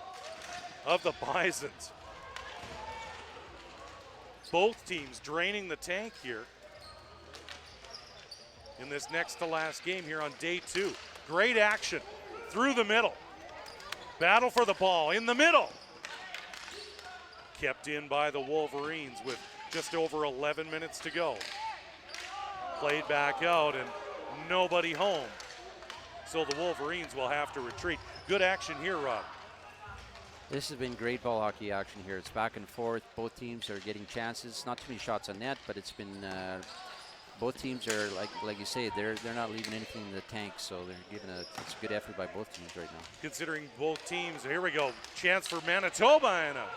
of the Bisons. Both teams draining the tank here in this next to last game here on day 2. Great action through the middle. Battle for the ball in the middle. Kept in by the Wolverines with just over 11 minutes to go. Played back out and nobody home. So the Wolverines will have to retreat. Good action here, Rob. This has been great ball hockey action here. It's back and forth. Both teams are getting chances. Not too many shots on net, but it's been both teams are like you say, they're not leaving anything in the tank. So they're giving it's a good effort by both teams right now. Considering both teams, here we go. Chance for Manitoba and a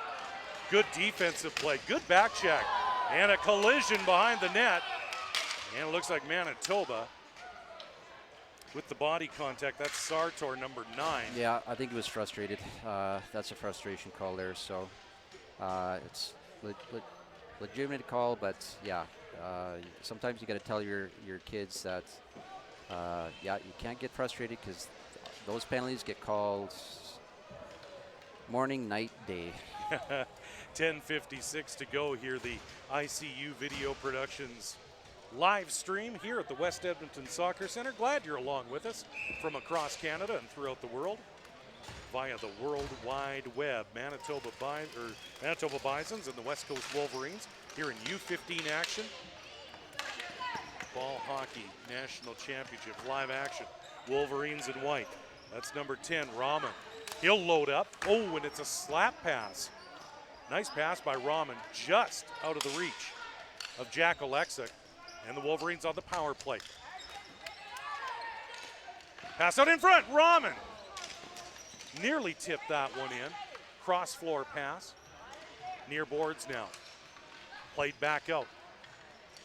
good defensive play. Good back check and a collision behind the net. And it looks like Manitoba with the body contact. That's Sartor, number 9. Yeah, I think he was frustrated. That's a frustration call there. So it's legitimate call, but yeah, sometimes you got to tell your kids that yeah, you can't get frustrated because those penalties get called morning, night, day. 10:56 to go here. The ICU Video Productions live stream here at the West Edmonton Soccer Center. Glad you're along with us from across Canada and throughout the world via the World Wide Web. Manitoba Bisons and the West Coast Wolverines here in U-15 action. Ball Hockey National Championship live action. Wolverines in white. That's number 10, Rahman. He'll load up. Oh, and it's a slap pass. Nice pass by Rahman, just out of the reach of Jack Oleksic. And the Wolverines on the power play. Pass out in front, Rahman. Nearly tipped that one in. Cross floor pass. Near boards now. Played back out.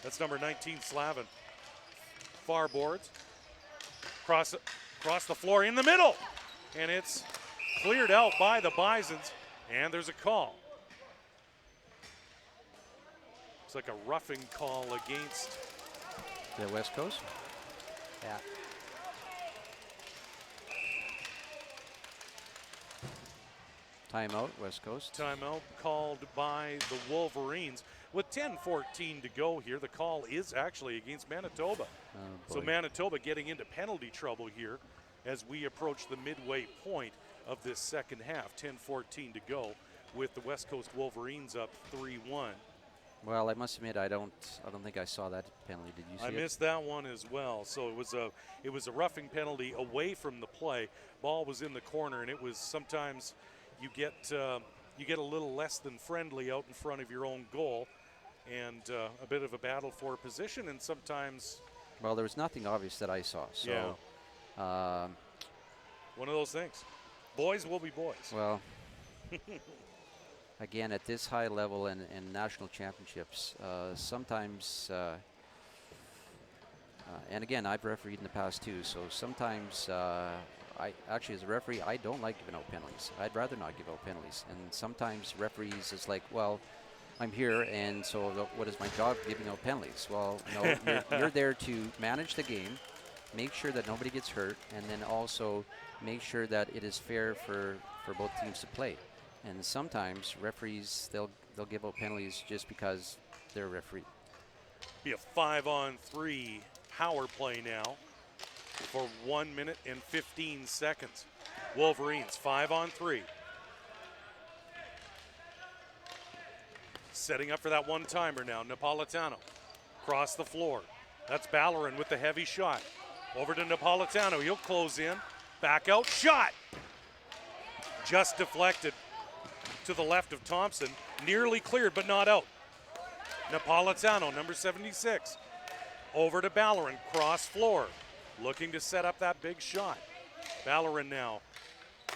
That's number 19, Slavin. Far boards. Cross the floor in the middle. And it's cleared out by the Bisons. And there's a call. It's like a roughing call against the West Coast. Yeah. Timeout, West Coast. Timeout called by the Wolverines. With 10:14 to go here, the call is actually against Manitoba. Oh, so Manitoba getting into penalty trouble here as we approach the midway point of this second half. 10:14 to go with the West Coast Wolverines up 3-1. Well, I must admit, I don't think I saw that penalty. Did you see it? I missed that one as well. So it was a roughing penalty away from the play. Ball was in the corner, and it was sometimes you get a little less than friendly out in front of your own goal, and a bit of a battle for position, and sometimes. Well, there was nothing obvious that I saw. So, yeah. One of those things. Boys will be boys. Well. Again, at this high level and national championships, sometimes, and again, I've refereed in the past too, so sometimes, I actually, as a referee, I don't like giving out penalties. I'd rather not give out penalties. And sometimes referees is like, well, I'm here, and so what is my job giving out penalties? Well, no, you're there to manage the game, make sure that nobody gets hurt, and then also make sure that it is fair for both teams to play. And sometimes referees, they'll give out penalties just because they're a referee. Be a 5-on-3 power play now for 1 minute and 15 seconds. Wolverines 5-on-3. Setting up for that one-timer now. Napolitano across the floor. That's Ballerin with the heavy shot. Over to Napolitano. He'll close in. Back out. Shot! Just deflected to the left of Thompson. Nearly cleared, but not out. Napolitano, number 76. Over to Ballerin. Cross floor. Looking to set up that big shot. Ballerin now.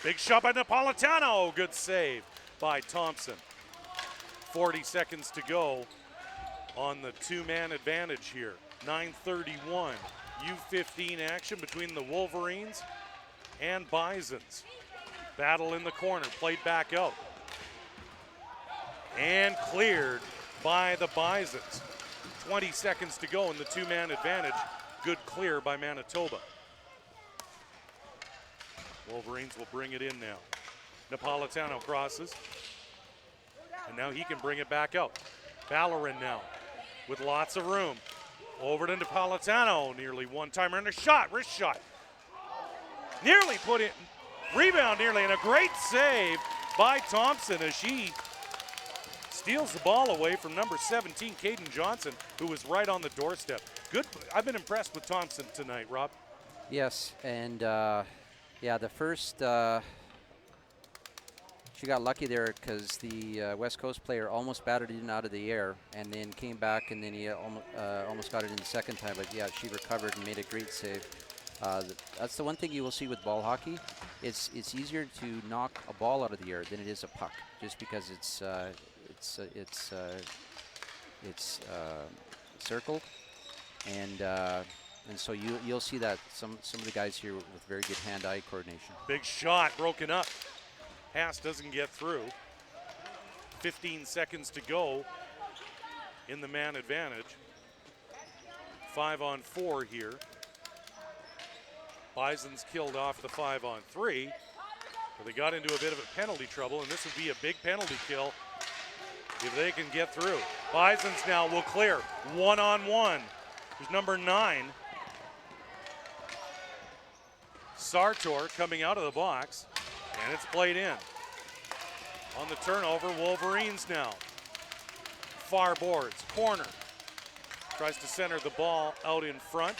Big shot by Napolitano. Good save by Thompson. 40 seconds to go on the two-man advantage here. 9:31. U-15 action between the Wolverines and Bisons. Battle in the corner. Played back out. And cleared by the Bisons. 20 seconds to go in the two-man advantage. Good clear by Manitoba. Wolverines will bring it in now. Napolitano crosses. And now he can bring it back out. Ballerin now with lots of room. Over to Napolitano. Nearly one-timer and a shot. Wrist shot. Nearly put in. Rebound nearly, and a great save by Thompson as she steals the ball away from number 17, Caden Johnson, who was right on the doorstep. Good. I've been impressed with Thompson tonight, Rob. Yes, and yeah, the first, she got lucky there because the West Coast player almost batted it in out of the air and then came back, and then he almost got it in the second time. But yeah, she recovered and made a great save. That's the one thing you will see with ball hockey. It's easier to knock a ball out of the air than it is a puck, just because it's circled, and so you'll see that some of the guys here with very good hand-eye coordination. Big shot broken up. Haas doesn't get through. 15 seconds to go in the man advantage. 5-on-4 here. Bisons killed off the 5-on-3, but they got into a bit of a penalty trouble, and this would be a big penalty kill if they can get through. Bisons now will clear. 1-on-1. There's number 9. Sartor coming out of the box, and it's played in. On the turnover, Wolverines now. Far boards, corner. Tries to center the ball out in front.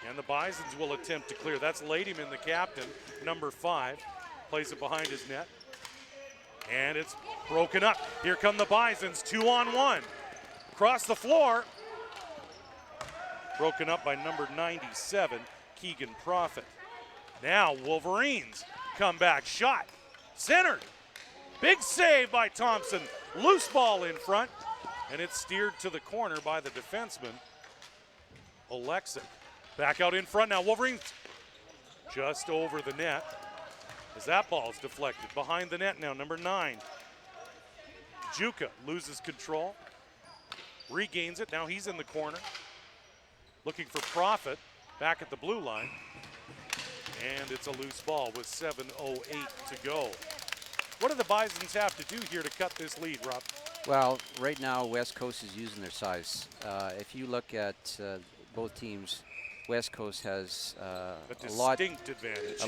And the Bisons will attempt to clear. That's Ladyman, the captain, number 5. Plays it behind his net. And it's broken up. Here come the Bisons, 2-on-1. Across the floor. Broken up by number 97, Keegan Profit. Now Wolverines come back. Shot. Centered. Big save by Thompson. Loose ball in front. And it's steered to the corner by the defenseman, Oleksic. Back out in front now. Wolverines just over the net as that ball's deflected. Behind the net now, number 9. Juka loses control. Regains it. Now he's in the corner. Looking for Profit back at the blue line. And it's a loose ball with 7:08 to go. What do the Bisons have to do here to cut this lead, Rob? Well, right now West Coast is using their size. If you look at both teams, West Coast has a distinct advantage. a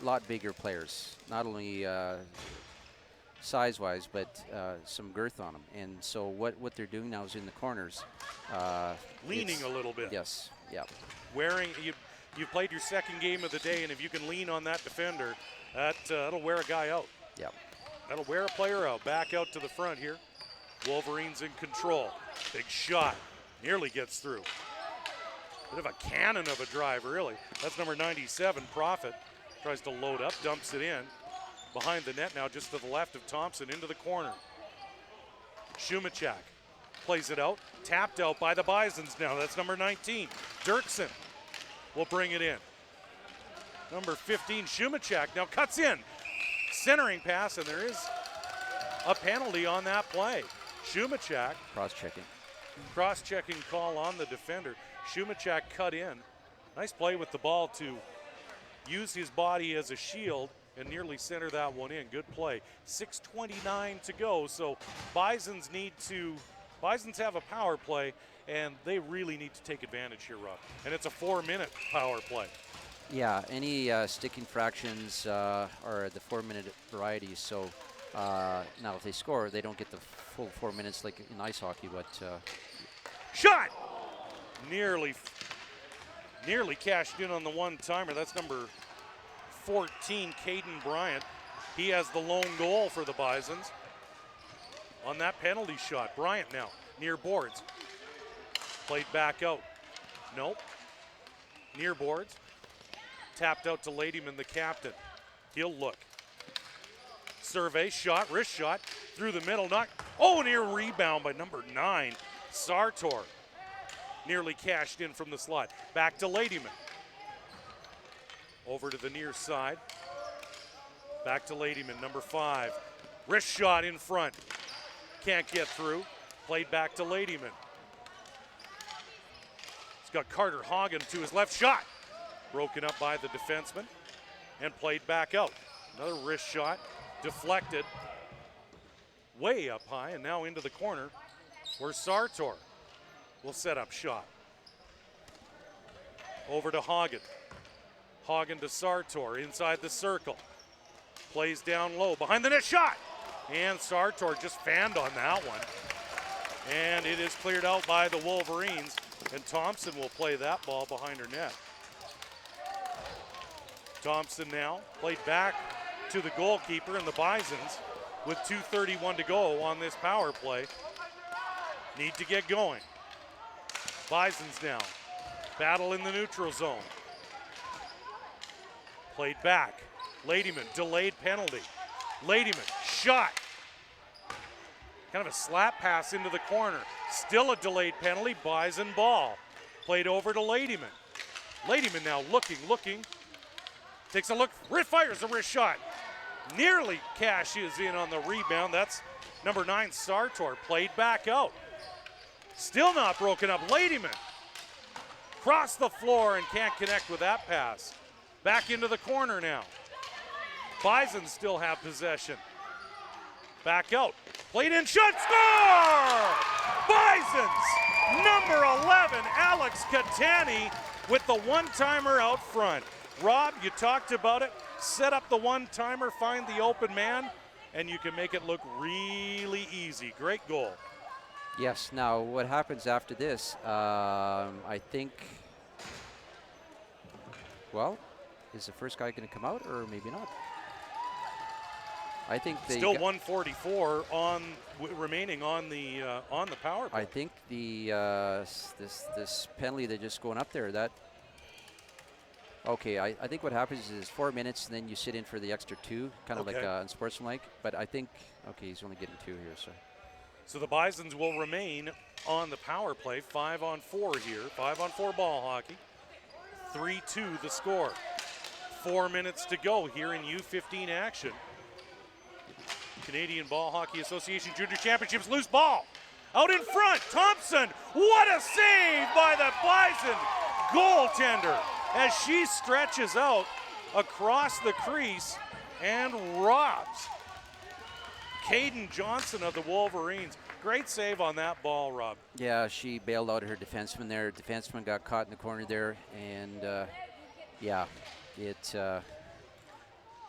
lot bigger players, not only size-wise, but some girth on them. And so what they're doing now is in the corners. Leaning a little bit. Yes, yeah. You've played your second game of the day, and if you can lean on that defender, that'll wear a guy out. Yeah. That'll wear a player out. Back out to the front here. Wolverines in control. Big shot. Nearly gets through. Bit of a cannon of a drive, really. That's number 97, Profit. Tries to load up, dumps it in. Behind the net now, just to the left of Thompson, into the corner. Shumachak plays it out. Tapped out by the Bisons now. That's number 19. Dirksen will bring it in. Number 15, Shumachak now cuts in. Centering pass, and there is a penalty on that play. Shumachak. Cross-checking call on the defender. Shumachak cut in. Nice play with the ball to use his body as a shield and nearly center that one in. Good play. 6:29 to go, so Bisons have a power play, and they really need to take advantage here, Rob. And it's a 4-minute power play. Yeah, any sticking fractions are the 4-minute variety. So now if they score, they don't get the full 4 minutes like in ice hockey, but shot! Nearly cashed in on the one-timer. That's number 14, Caden Bryant. He has the lone goal for the Bisons on that penalty shot. Bryant now near boards. Played back out. Nope. Near boards. Tapped out to Ladyman, the captain. He'll look. Survey, shot, wrist shot, through the middle, near rebound by number 9, Sartor. Nearly cashed in from the slot. Back to Ladyman. Over to the near side. Back to Ladyman, number 5. Wrist shot in front. Can't get through. Played back to Ladyman. He's got Carter Hagen to his left. Shot. Broken up by the defenseman and played back out. Another wrist shot, deflected way up high and now into the corner where Sartor will set up shot. Over to Hagen. Hagen to Sartor inside the circle. Plays down low, behind the net, shot! And Sartor just fanned on that one. And it is cleared out by the Wolverines, and Thompson will play that ball behind her net. Thompson now played back to the goalkeeper, and the Bisons, with 2:31 to go on this power play, need to get going. Bisons now battle in the neutral zone. Played back. Ladyman, delayed penalty. Ladyman, shot. Kind of a slap pass into the corner. Still a delayed penalty, Bison ball. Played over to Ladyman. Ladyman now looking. Takes a look, fires a wrist shot. Nearly cashes in on the rebound. That's number 9, Sartor. Played back out. Still not broken up. Ladyman cross the floor and can't connect with that pass. Back into the corner now. Bison still have possession. Back out. Played in, shot, score! Bisons, number 11, Alex Catani with the one-timer out front. Rob, you talked about it. Set up the one-timer, find the open man, and you can make it look really easy. Great goal. Yes, now what happens after this, I think Well, is the first guy going to come out, or maybe not? I think they Still 144 remaining on the power play. I think the this penalty they're just going up there. That okay. I think what happens is 4 minutes, and then you sit in for the extra 2, kind of like unsportsmanlike. But I think he's only getting 2 here. So the Bisons will remain on the power play. 5-on-4 here. 5-on-4 ball hockey. 3-2 the score. 4 minutes to go here in U-15 action. Canadian Ball Hockey Association Junior Championships, loose ball. Out in front, Thompson. What a save by the Bison goaltender as she stretches out across the crease and robs Caden Johnson of the Wolverines. Great save on that ball, Rob. Yeah, she bailed out her defenseman there. Defenseman got caught in the corner there, and yeah, it.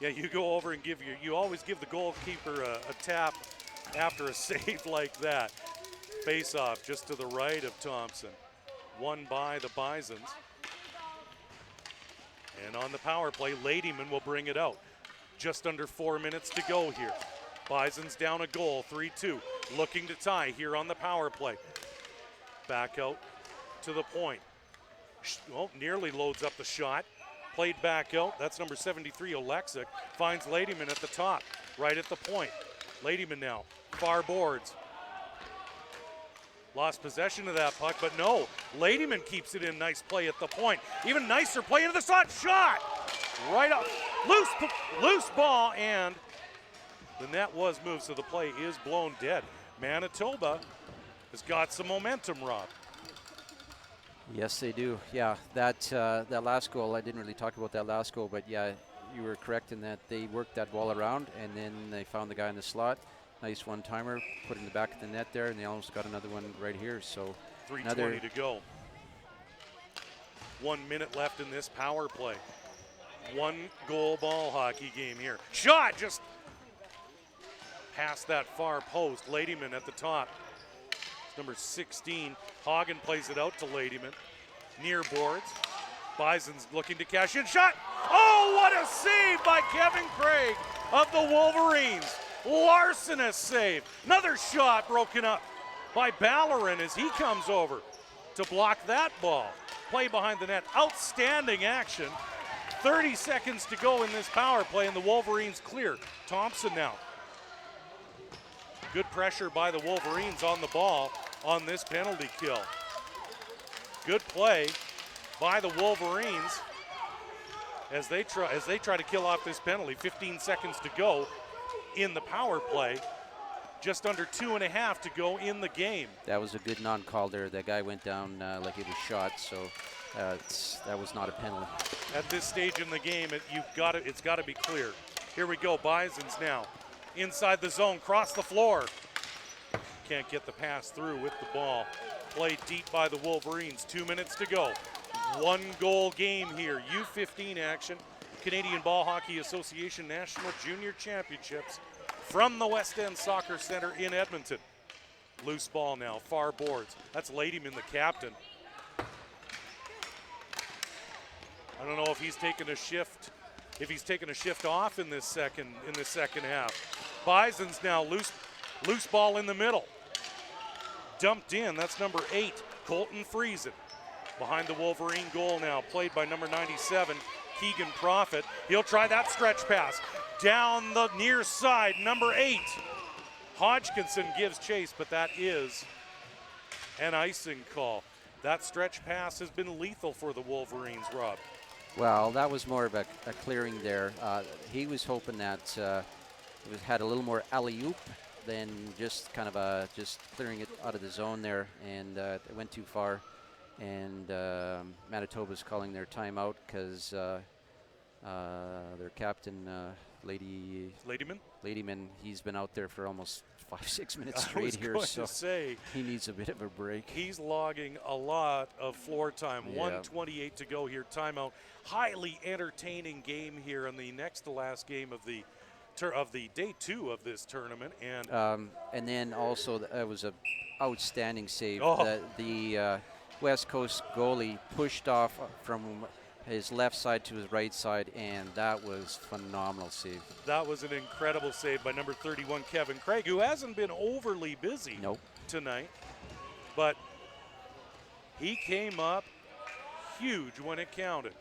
Yeah, you go over and you always give the goalkeeper a tap after a save like that. Face off just to the right of Thompson. Won by the Bisons. And on the power play, Ladyman will bring it out. Just under 4 minutes to go here. Bisons down a goal, 3-2. Looking to tie here on the power play. Back out to the point. Oh, nearly loads up the shot. Played back out. That's number 73, Oleksic. Finds Ladyman at the top, right at the point. Ladyman now, far boards. Lost possession of that puck, but no. Ladyman keeps it in. Nice play at the point. Even nicer play into the slot. Shot! Right up. Loose ball, and the net was moved, so the play is blown dead. Manitoba has got some momentum, Rob. Yes, they do. Yeah, that last goal, I didn't really talk about that last goal, but yeah, you were correct in that they worked that ball around, and then they found the guy in the slot. Nice one-timer, put in the back of the net there, and they almost got another one right here. So 3:20 to go. 1 minute left in this power play. 1-goal ball hockey game here. Shot just past that far post. Ladyman at the top. Number 16, Hagen plays it out to Ladyman. Near boards. Bison's looking to cash in. Shot! Oh, what a save by Kevin Craig of the Wolverines. Larcenous save. Another shot broken up by Ballerin as he comes over to block that ball. Play behind the net. Outstanding action. 30 seconds to go in this power play, and the Wolverines clear. Thompson now. Good pressure by the Wolverines on the ball on this penalty kill. Good play by the Wolverines as they try to kill off this penalty. 15 seconds to go in the power play. Just under 2.5 to go in the game. that was a good non-call there. That guy went down like he was shot, so that was not a penalty. At this stage in the game, it's got to be clear. Here we go, Bisons now. Inside the zone, cross the floor. Can't get the pass through with the ball. Played deep by the Wolverines. 2 minutes to go. 1-goal game here. U-15 action. Canadian Ball Hockey Association National Junior Championships from the West End Soccer Center in Edmonton. Loose ball now, far boards. That's Ladyman, the captain. I don't know if he's taking a shift. If he's taking a shift off in this second half. Bisons now loose ball in the middle. Dumped in, that's number 8, Colton Friesen. Behind the Wolverine goal now, played by number 97, Keegan Profit. He'll try that stretch pass. Down the near side, number 8. Hodgkinson gives chase, but that is an icing call. That stretch pass has been lethal for the Wolverines, Rob. Well, that was more of a clearing there. He was hoping that it had a little more alley-oop than just kind of just clearing it out of the zone there, and it went too far. And Manitoba's calling their timeout because their captain, Ladyman, he's been out there for almost 5-6 minutes straight here, so he needs a bit of a break. He's logging a lot of floor time. Yeah. 1:28 to go here. Timeout. Highly entertaining game here in the next to last game of the day 2 of this tournament, and then also it was a outstanding save. Oh. The West Coast goalie pushed off from his left side to his right side, and that was phenomenal save. That was an incredible save by number 31, Kevin Craig, who hasn't been overly busy tonight, but he came up huge when it counted.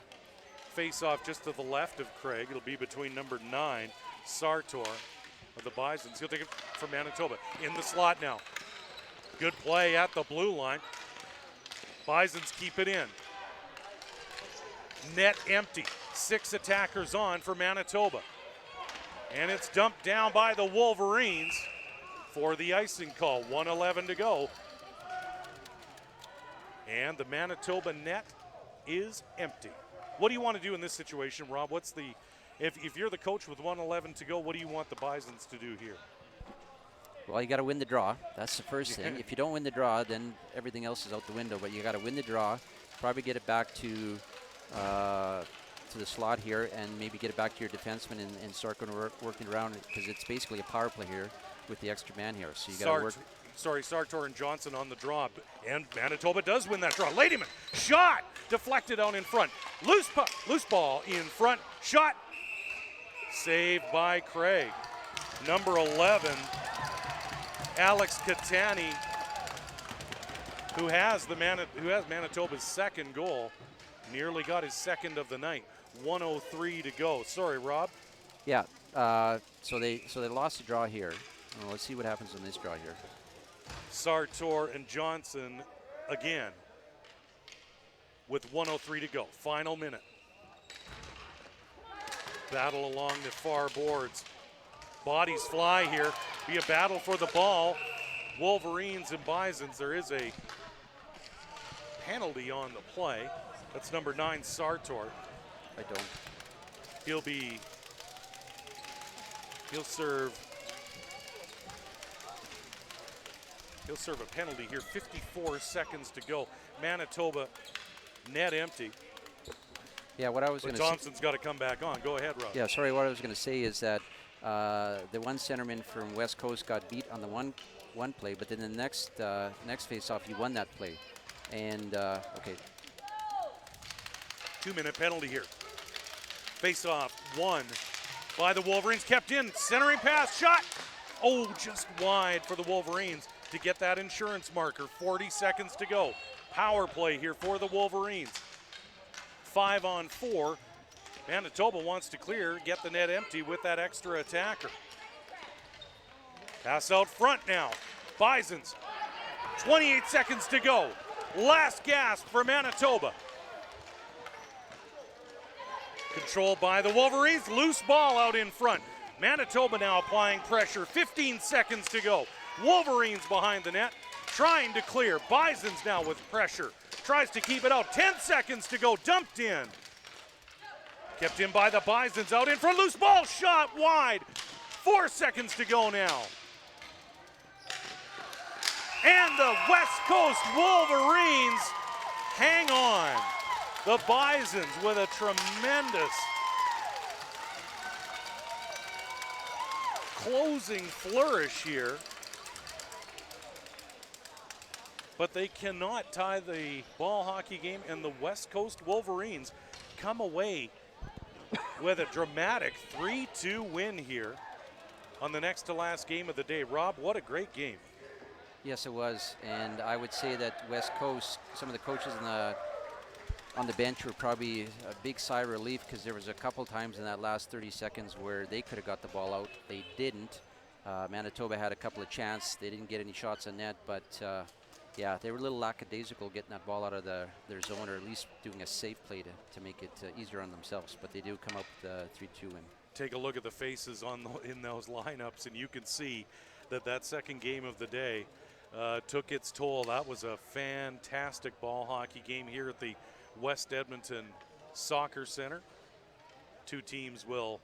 Face off just to the left of Craig. It'll be between number 9, Sartor of the Bisons. He'll take it from Manitoba. In the slot now. Good play at the blue line. Bisons keep it in. Net empty. 6 attackers on for Manitoba. And it's dumped down by the Wolverines for the icing call. 1:11 to go. And the Manitoba net is empty. What do you want to do in this situation, Rob? What's the, if you're the coach with 1:11 to go, what do you want the Bisons to do here? Well, you got to win the draw. That's the first thing. If you don't win the draw, then everything else is out the window. But you got to win the draw, probably get it back to the slot here, and maybe get it back to your defenseman and start going to working around it, because it's basically a power play here with the extra man here. So you got to work. Sartor and Johnson on the draw, and Manitoba does win that draw. Ladyman, shot, deflected out in front. Loose ball in front, shot, saved by Craig. Number 11, Alex Catani, who has Manitoba's second goal, nearly got his second of the night. 1:03 to go. Sorry, Rob. Yeah. So they lost the draw here. Well, let's see what happens in this draw here. Sartor and Johnson again with 1:03 to go. Final minute. Battle along the far boards. Bodies fly here. Be a battle for the ball. Wolverines and Bisons. There is a penalty on the play. That's number 9, Sartor. I don't. He'll serve a penalty here. 54 seconds to go. Manitoba net empty. Yeah, what I was going to say. Thompson's got to come back on. Go ahead, Rob. Yeah, sorry. What I was going to say is that the one centerman from West Coast got beat on the one play, but then the next face-off, he won that play. And okay. 2-minute penalty here. Face-off won by the Wolverines. Kept in. Centering pass. Shot. Oh, just wide for the Wolverines to get that insurance marker. 40 seconds to go. Power play here for the Wolverines. 5-on-4. Manitoba wants to clear, get the net empty with that extra attacker. Pass out front now. Bisons. 28 seconds to go. Last gasp for Manitoba. Controlled by the Wolverines. Loose ball out in front. Manitoba now applying pressure. 15 seconds to go. Wolverines behind the net, trying to clear. Bisons now with pressure. Tries to keep it out. 10 seconds to go. Dumped in. Kept in by the Bisons. Out in front. Loose ball. Shot wide. 4 seconds to go now. And the West Coast Wolverines hang on. The Bisons with a tremendous closing flourish here. But they cannot tie the ball hockey game, and the West Coast Wolverines come away with a dramatic 3-2 win here on the next to last game of the day. Rob, what a great game. Yes, it was, and I would say that West Coast, some of the coaches on the bench were probably a big sigh of relief, because there was a couple times in that last 30 seconds where they could have got the ball out. They didn't. Manitoba had a couple of chances. They didn't get any shots on net, but yeah, they were a little lackadaisical getting that ball out of their zone, or at least doing a safe play to make it easier on themselves. But they do come up with a 3-2 win. Take a look at the faces in those lineups, and you can see that second game of the day took its toll. That was a fantastic ball hockey game here at the West Edmonton Soccer Center. Two teams will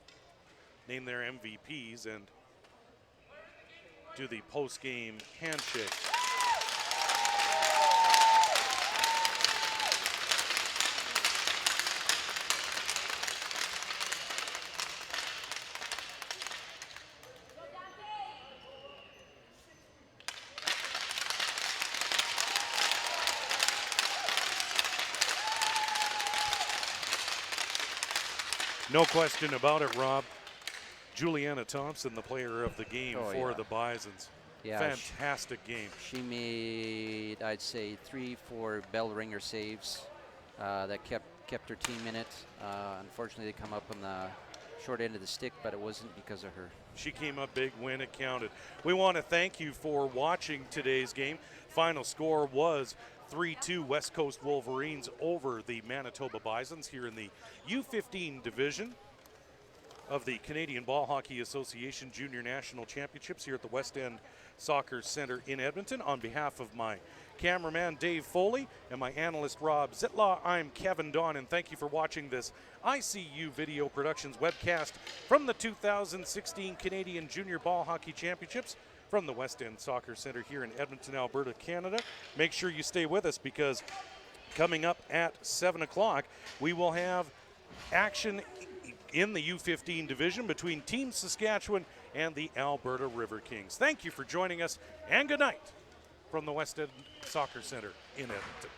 name their MVPs and do the post-game handshake. No question about it, Rob. Juliana Thompson, the player of the game for the Bisons. Yeah, fantastic game. She made, I'd say, 3-4 bell ringer saves that kept her team in it. Unfortunately, they come up on the short end of the stick, but it wasn't because of her. She came up big when it counted. We want to thank you for watching today's game. Final score was 3-2 West Coast Wolverines over the Manitoba Bisons here in the U-15 division of the Canadian Ball Hockey Association Junior National Championships here at the West End Soccer Center in Edmonton. On behalf of my cameraman Dave Foley and my analyst Rob Zitlaw, I'm Kevin Don, and thank you for watching this ICU Video Productions webcast from the 2016 Canadian Junior Ball Hockey Championships from the West End Soccer Center here in Edmonton, Alberta, Canada. Make sure you stay with us, because coming up at 7 o'clock, we will have action in the U-15 division between Team Saskatchewan and the Alberta River Kings. Thank you for joining us, and good night from the West End Soccer Center in Edmonton.